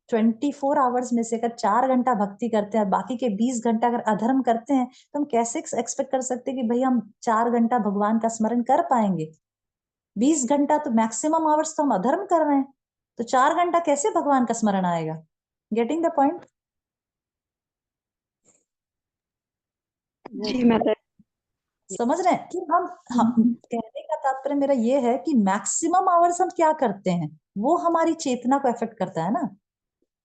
24 आवर्स में से अगर 4 घंटा भक्ति करते हैं, बाकी के 20 घंटा अगर अधर्म करते हैं, तो हम कैसे एक्सपेक्ट कर सकते हैं कि भाई हम 4 घंटा भगवान का स्मरण कर पाएंगे? 20 घंटा तो मैक्सिमम आवर्स तो हम अधर्म कर रहे हैं, तो 4 घंटा कैसे भगवान का स्मरण आएगा? Getting the point? जी माता। समझ रहे हैं कि हम कहने का तात्पर्य मेरा ये है कि मैक्सिमम आवर्स हम क्या करते हैं वो हमारी चेतना को अफेक्ट करता है ना।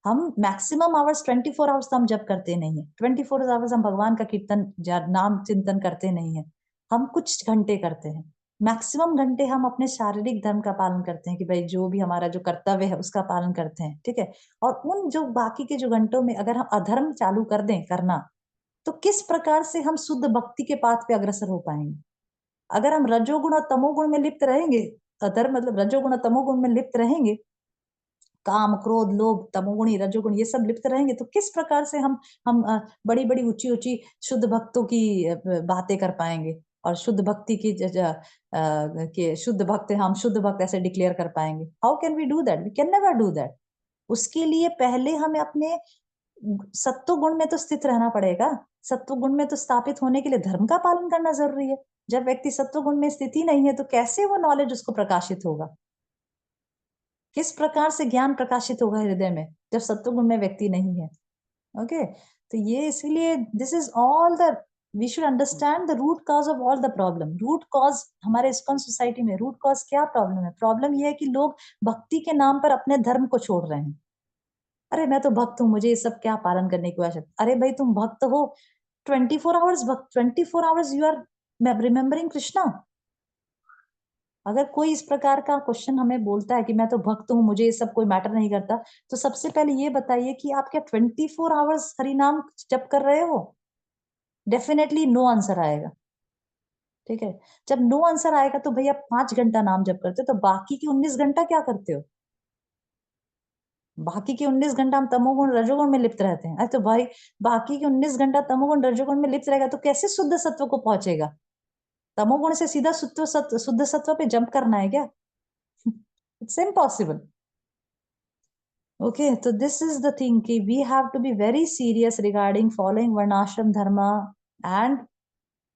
हम मैक्सिमम आवर्स 24 आवर्स तो हम जब करते नहीं है, 24 आवर्स हम भगवान का कीर्तन नाम चिंतन करते नहीं है, हम कुछ घंटे करते हैं। मैक्सिमम घंटे हम अपने शारीरिक धर्म का पालन करते हैं कि भाई जो भी हमारा जो कर्तव्य है उसका पालन करते हैं, ठीक है। और उन जो बाकी के जो घंटों में अगर हम अधर्म चालू कर दें करना, तो किस प्रकार से हम शुद्ध भक्ति के पाथ पे अग्रसर हो पाएंगे? अगर हम रजोगुण और तमोगुण में लिप्त रहेंगे, अधर्म मतलब रजोगुण और तमोगुण में लिप्त रहेंगे, काम क्रोध लोभ तमोगुणी रजोगुण ये सब लिप्त रहेंगे, तो किस प्रकार से हम बड़ी बड़ी ऊंची ऊंची शुद्ध भक्तों की बातें कर पाएंगे और शुद्ध भक्ति की के शुद्ध भक्त हम शुद्ध भक्त ऐसे डिक्लेयर कर पाएंगे? How can we do that? We can never do that. उसके लिए पहले हमें अपने सत्व गुण में तो स्थित रहना पड़ेगा। सत्व गुण में तो स्थापित होने के लिए धर्म का पालन करना जरूरी है। जब व्यक्ति सत्व गुण में स्थिति नहीं है तो कैसे वो नॉलेज उसको प्रकाशित होगा? किस प्रकार से ज्ञान प्रकाशित होगा हृदय में जब सत्व गुण में व्यक्ति नहीं है? ओके, तो ये इसीलिए this is all the we should understand the root cause of all the problem. Root cause हमारे इस्कॉन सोसाइटी में रूट कॉज क्या प्रॉब्लम है? प्रॉब्लम ये है कि लोग भक्ति के नाम पर अपने धर्म को छोड़ रहे हैं। अरे मैं तो भक्त हूँ, मुझे ये सब क्या पालन करने की आवश्यकता? अरे भाई तुम भक्त हो, 24 आवर्स भक्त, 24 hours you are remembering Krishna. अगर कोई इस प्रकार का क्वेश्चन हमें बोलता है कि मैं तो भक्त हूँ, मुझे ये सब कोई मैटर नहीं करता, तो सबसे पहले ये बताइए कि आप क्या 24 आवर्स हरिनाम जप कर रहे हो? डेफिनेटली नो आंसर आएगा। ठीक है, जब नो आंसर आएगा तो भैया 5 घंटा नाम जप करते हो, तो बाकी की 19 घंटा क्या करते हो? बाकी के 19 घंटा हम तमोगुण रजोगुण में लिप्त रहते हैं। अरे तो भाई बाकी के 19 घंटा तमोगुण रजोगुण में लिप्त रहेगा तो कैसे शुद्ध सत्व को पहुंचेगा? तमोगुण से सीधा शुद्ध सत्व पे जंप करना है क्या? It's impossible. ओके, तो दिस इज द थिंग कि we have to be very serious regarding following varnashrama dharma and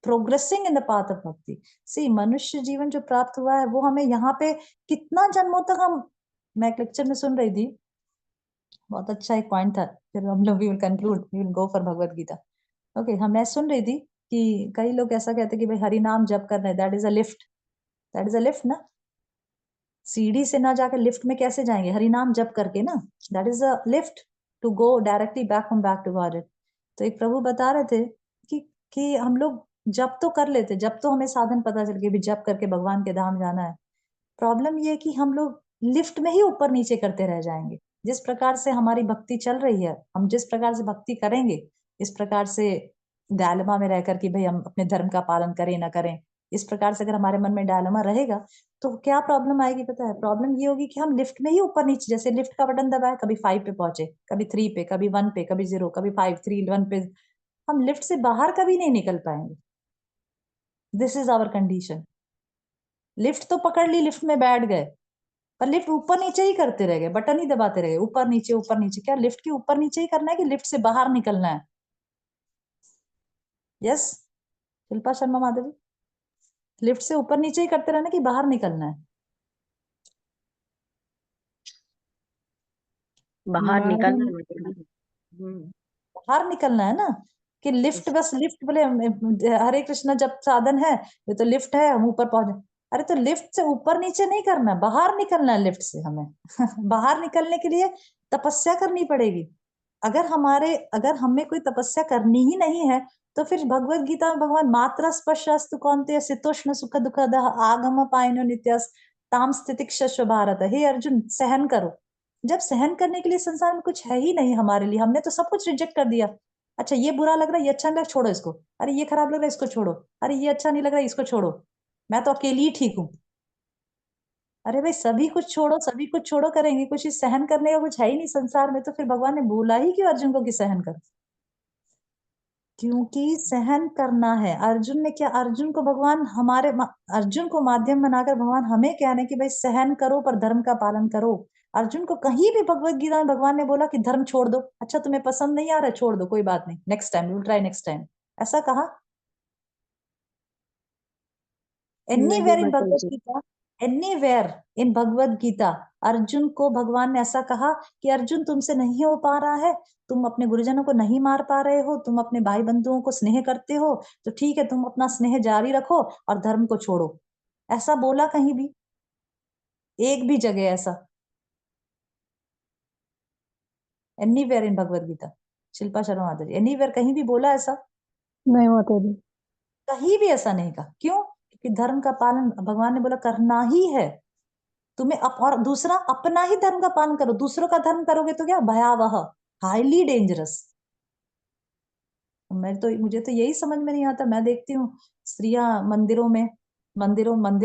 progressing in the path of bhakti. See, मनुष्य जीवन जो प्राप्त हुआ है वो हमें यहाँ पे कितना जन्मों तक हम, मैं एक लेक्चर में सुन रही थी, बहुत अच्छा एक पॉइंट था, फिर हम लोग we will conclude, we will go for Bhagavad Gita. Okay, हम मैं सुन रही थी कि कई लोग ऐसा कहते हैं कि भाई हरि नाम जप करना है, that is a lift. That is a lift ना, सीढ़ी से ना जाकर लिफ्ट में कैसे जाएंगे? हरि नाम जप करके ना, that is a lift to go directly back from back to God. तो एक प्रभु बता रहे थे कि हम लोग जप तो कर लेते, जब तो हमें साधन पता चल गया भी जप करके भगवान के धाम जाना है। प्रॉब्लम ये है कि हम लोग लिफ्ट में ही ऊपर नीचे करते रह जाएंगे। जिस प्रकार से हमारी भक्ति चल रही है, हम जिस प्रकार से भक्ति करेंगे, इस प्रकार से डायलेमा में रहकर कि भाई हम अपने धर्म का पालन करें ना करें, इस प्रकार से अगर हमारे मन में डायलेमा रहेगा तो क्या प्रॉब्लम आएगी पता है? प्रॉब्लम ये होगी कि हम लिफ्ट में ही ऊपर नीचे, जैसे लिफ्ट का बटन दबाए, कभी 5 पे पहुंचे, कभी 3 पे, कभी 1 पे, कभी 0, कभी 5, 3, 1 पे, हम लिफ्ट से बाहर कभी नहीं निकल पाएंगे। This is our condition. Lift तो पकड़ ली, लिफ्ट में बैठ गए, पर लिफ्ट ऊपर नीचे ही करते रह गए, बटन ही दबाते रह गए, ऊपर नीचे ऊपर नीचे। क्या लिफ्ट के ऊपर नीचे ही करना है कि लिफ्ट से बाहर निकलना है? यस, शिल्पा शर्मा माधवी, लिफ्ट से ऊपर नीचे ही करते रहना कि बाहर निकलना है? बाहर निकलना है मतलब। बाहर निकलना है ना, कि लिफ्ट बस लिफ्ट बोले हरे कृष्णा जब साधन है, ये तो लिफ्ट है, हम ऊपर पहुंचे। अरे तो लिफ्ट से ऊपर नीचे नहीं करना, बाहर निकलना है लिफ्ट से हमें। बाहर निकलने के लिए तपस्या करनी पड़ेगी। अगर हमें कोई तपस्या करनी ही नहीं है तो फिर भगवत गीता में भगवान मात्रा स्पर्शास्तु कौन्तेय शीतोष्ण सुख दुखद आगम पायनो नित्यस ताम स्थितिक्षस्व भारत। हे अर्जुन, सहन करो। जब सहन करने के लिए संसार में कुछ है ही नहीं हमारे लिए, हमने तो सब कुछ रिजेक्ट कर दिया। अच्छा ये बुरा लग रहा है, ये अच्छा नहीं लग रहा, छोड़ो इसको। अरे ये खराब लग रहा है, इसको छोड़ो। अरे ये अच्छा नहीं लग रहा है, इसको छोड़ो। मैं तो अकेली ही ठीक हूँ। अरे भाई सभी कुछ छोड़ो, सभी कुछ छोड़ो करेंगे, कुछ इस सहन करने का कुछ है ही नहीं संसार में, तो फिर भगवान ने बोला ही क्यों अर्जुन को कि सहन कर? क्योंकि सहन करना है। अर्जुन ने क्या, अर्जुन को भगवान अर्जुन को माध्यम बनाकर भगवान हमें कह रहे हैं कि भाई सहन करो पर धर्म का पालन करो। अर्जुन को कहीं भी भगवत गीता में भगवान ने बोला कि धर्म छोड़ दो, अच्छा तुम्हें पसंद नहीं आ रहा छोड़ दो, कोई बात नहीं, next time will try next time, ऐसा कहा? एनीवेयर इन माता भगवत जी। गीता, एनीवेयर इन भगवत गीता अर्जुन को भगवान ने ऐसा कहा कि अर्जुन तुमसे नहीं हो पा रहा है, तुम अपने गुरुजनों को नहीं मार पा रहे हो, तुम अपने भाई बंधुओं को स्नेह करते हो, तो ठीक है तुम अपना स्नेह जारी रखो और धर्म को छोड़ो। ऐसा बोला कहीं भी? एक भी जगह ऐसा? Anywhere in Bhagavad Gita? शिल्पा शर्मा माता जी, एनीवेयर कहीं भी बोला ऐसा? नहीं माता जी। कहीं भी ऐसा नहीं कहा। क्यों? क्योंकि धर्म का पालन भगवान ने बोला करना ही है तुम्हें। और दूसरा, अपना ही धर्म का पालन करो, दूसरों का धर्म करोगे तो क्या भयावह, हाईली डेंजरस। मुझे तो यही समझ में नहीं आता। मैं देखती हूँ स्त्रियां मंदिर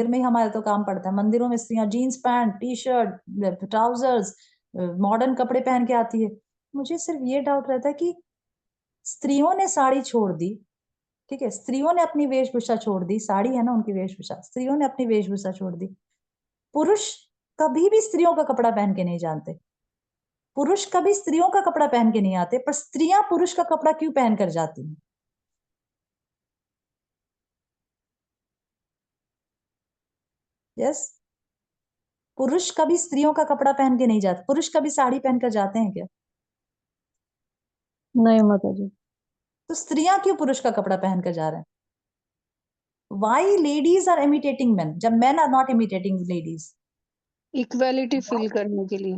में ही हमारे तो काम पड़ता है, मंदिरों में स्त्रियां jeans pant T shirt trousers modern कपड़े पहन के आती है। मुझे सिर्फ ये डाउट रहता है कि स्त्रियों ने साड़ी छोड़ दी, ठीक है, स्त्रियों ने अपनी वेशभूषा छोड़ दी, साड़ी है ना उनकी वेशभूषा, स्त्रियों ने अपनी वेशभूषा छोड़ दी, पुरुष कभी भी स्त्रियों का कपड़ा पहन के नहीं जानते। पुरुष कभी स्त्रियों का कपड़ा पहन के नहीं आते, पर स्त्रियां पुरुष का कपड़ा क्यों पहन कर जाती हैं? यस, पुरुष कभी स्त्रियों का कपड़ा पहन के नहीं जाते। पुरुष कभी साड़ी पहनकर जाते हैं क्या? नहीं माता जी। तो स्त्रियां क्यों पुरुष का कपड़ा पहनकर जा रहे हैं? Why ladies are imitating men जब men are not imitating ladies? Equality feel करने के लिए।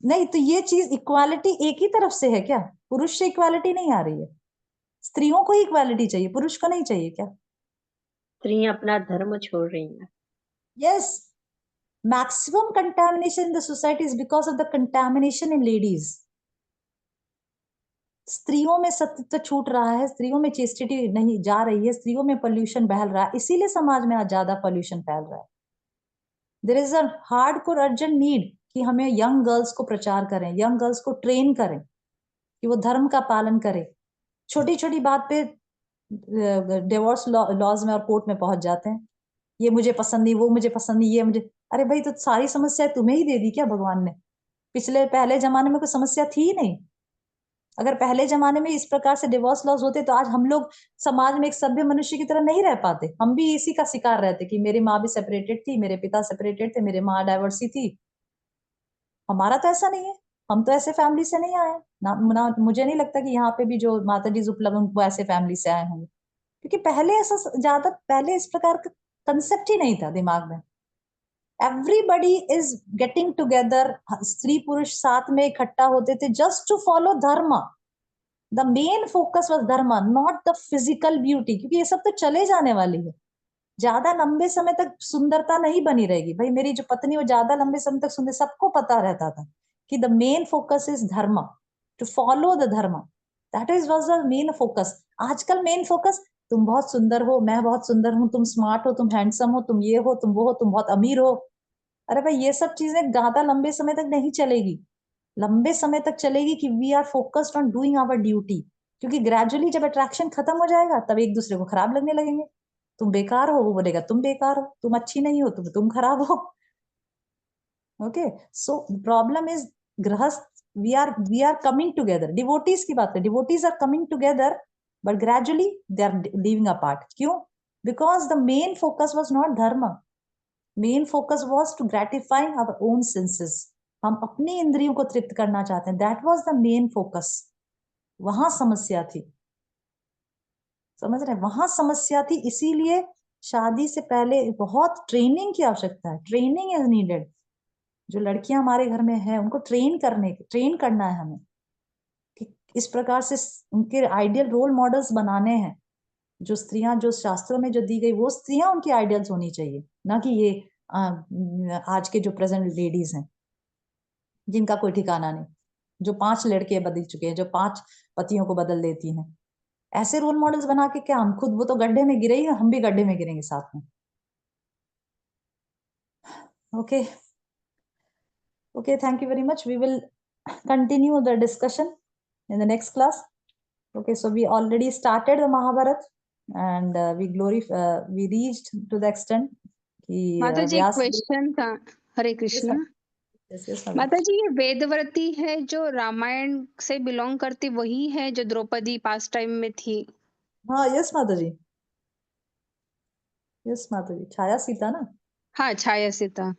नहीं, तो ये चीज इक्वालिटी एक ही तरफ से है क्या? पुरुष से इक्वालिटी नहीं आ रही है, स्त्रियों को ही इक्वालिटी चाहिए, पुरुष को नहीं चाहिए क्या? स्त्रियां अपना धर्म छोड़ रही हैं। Yes, maximum contamination in the society is because of the contamination in ladies. स्त्रियों में सत्यत्व छूट रहा है, स्त्रियों में चेस्टिटी नहीं जा रही है, स्त्रियों में पोल्यूशन बहल रहा है, इसीलिए समाज में आज ज्यादा पोल्यूशन फैल रहा है। There is a hardcore urgent need कि हमें यंग गर्ल्स को प्रचार करें, यंग गर्ल्स को ट्रेन करें कि वो धर्म का पालन करें। छोटी छोटी बात पे डिवोर्स लॉज में और कोर्ट में पहुंच जाते हैं, ये मुझे पसंद नहीं, वो मुझे पसंद नहीं, ये मुझे। अरे भाई, तो सारी समस्या तुम्हें ही दे दी क्या भगवान ने? पहले जमाने में कोई समस्या थी ही नहीं। अगर पहले जमाने में इस प्रकार से डिवोर्स लॉज होते तो आज हम लोग समाज में एक सभ्य मनुष्य की तरह नहीं रह पाते। हम भी इसी का शिकार रहते कि मेरी माँ भी सेपरेटेड थी, मेरे पिता सेपरेटेड थे, मेरे माँ डाइवर्सी थी। हमारा तो ऐसा नहीं है, हम तो ऐसे फैमिली से नहीं आए ना, मुझे नहीं लगता कि यहाँ पे भी जो माता जी उपलब्ध वो ऐसे फैमिली से आए होंगे, क्योंकि पहले ऐसा ज्यादा पहले इस प्रकार का कंसेप्ट ही नहीं था दिमाग में। एवरीबडी इज गेटिंग टुगेदर, स्त्री पुरुष साथ में इकट्ठा होते थे जस्ट टू फॉलो धर्म। द मेन फोकस वॉज धर्म, नॉट द फिजिकल ब्यूटी, क्योंकि ये सब तो चले जाने वाली है। ज्यादा लंबे समय तक सुंदरता नहीं बनी रहेगी। भाई मेरी जो पत्नी वो ज्यादा लंबे समय तक सुंदर, सबको पता रहता था कि द मेन फोकस इज धर्म, टू फॉलो द धर्म, that is was the main focus. आजकल मेन फोकस तुम बहुत सुंदर हो, मैं बहुत सुंदर हूँ, तुम स्मार्ट हो, तुम हैंडसम हो, तुम ये हो, तुम वो हो, तुम बहुत अमीर हो। अरे भाई, ये सब चीजें ज्यादा लंबे समय तक नहीं चलेगी। लंबे समय तक चलेगी कि we are focused on doing our duty, क्योंकि ग्रेजुअली जब अट्रैक्शन खत्म हो जाएगा तब एक दूसरे को खराब लगने लगेंगे। तुम बेकार हो, वो बोलेगा तुम बेकार हो, तुम अच्छी नहीं हो, तुम खराब हो। ओके, सो प्रॉब्लम इज गृहस्थ, we are coming together. Devotees की बात है, devotees are coming together but gradually they are living apart. क्यों? Because the main focus was not धर्म, main focus was to gratifying our own senses. हम अपनी इंद्रियों को तृप्त करना चाहते हैं, that was the main focus. वहां समस्या थी, समझ रहे हैं? वहां समस्या थी, इसीलिए शादी से पहले बहुत ट्रेनिंग की आवश्यकता है। Training is needed. जो लड़कियां हमारे घर में हैं उनको ट्रेन करना है हमें कि इस प्रकार से उनके आइडियल रोल मॉडल्स बनाने हैं। जो स्त्रियां, जो शास्त्रों में जो दी गई वो स्त्रियां उनकी आइडियल्स होनी चाहिए, ना कि ये आज के जो प्रेजेंट लेडीज हैं जिनका कोई ठिकाना नहीं, जो 5 लड़के बदल चुके हैं, जो 5 पतियों को बदल देती हैं। ऐसे रोल मॉडल्स बना के क्या हम खुद, वो तो गड्ढे में गिरे ही, हम भी गड्ढे में गिरेंगे साथ में। Okay thank you very much. We will continue the discussion in the next class. Okay, so we already started the Mahabharata and we reached to the extent कि माता जी व्यास। क्वेश्चन था। हरे कृष्णा। yes, माता जी, ये वेदव्रती है जो रामायण से बिलोंग करती, वही है जो द्रौपदी पास टाइम में थी? हाँ, यस माता जी, यस माता जी, छाया सीता ना। हाँ, छाया सीता।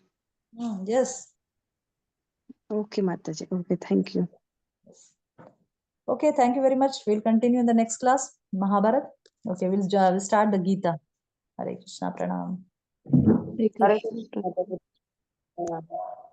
यस। ओके माता जी, okay, thank you. Okay, thank you very much. We'll continue in the next class, Mahabharata. Okay, we'll start the Gita. Hare Krishna, Pranam. Hare Hare Krishna. Krishna.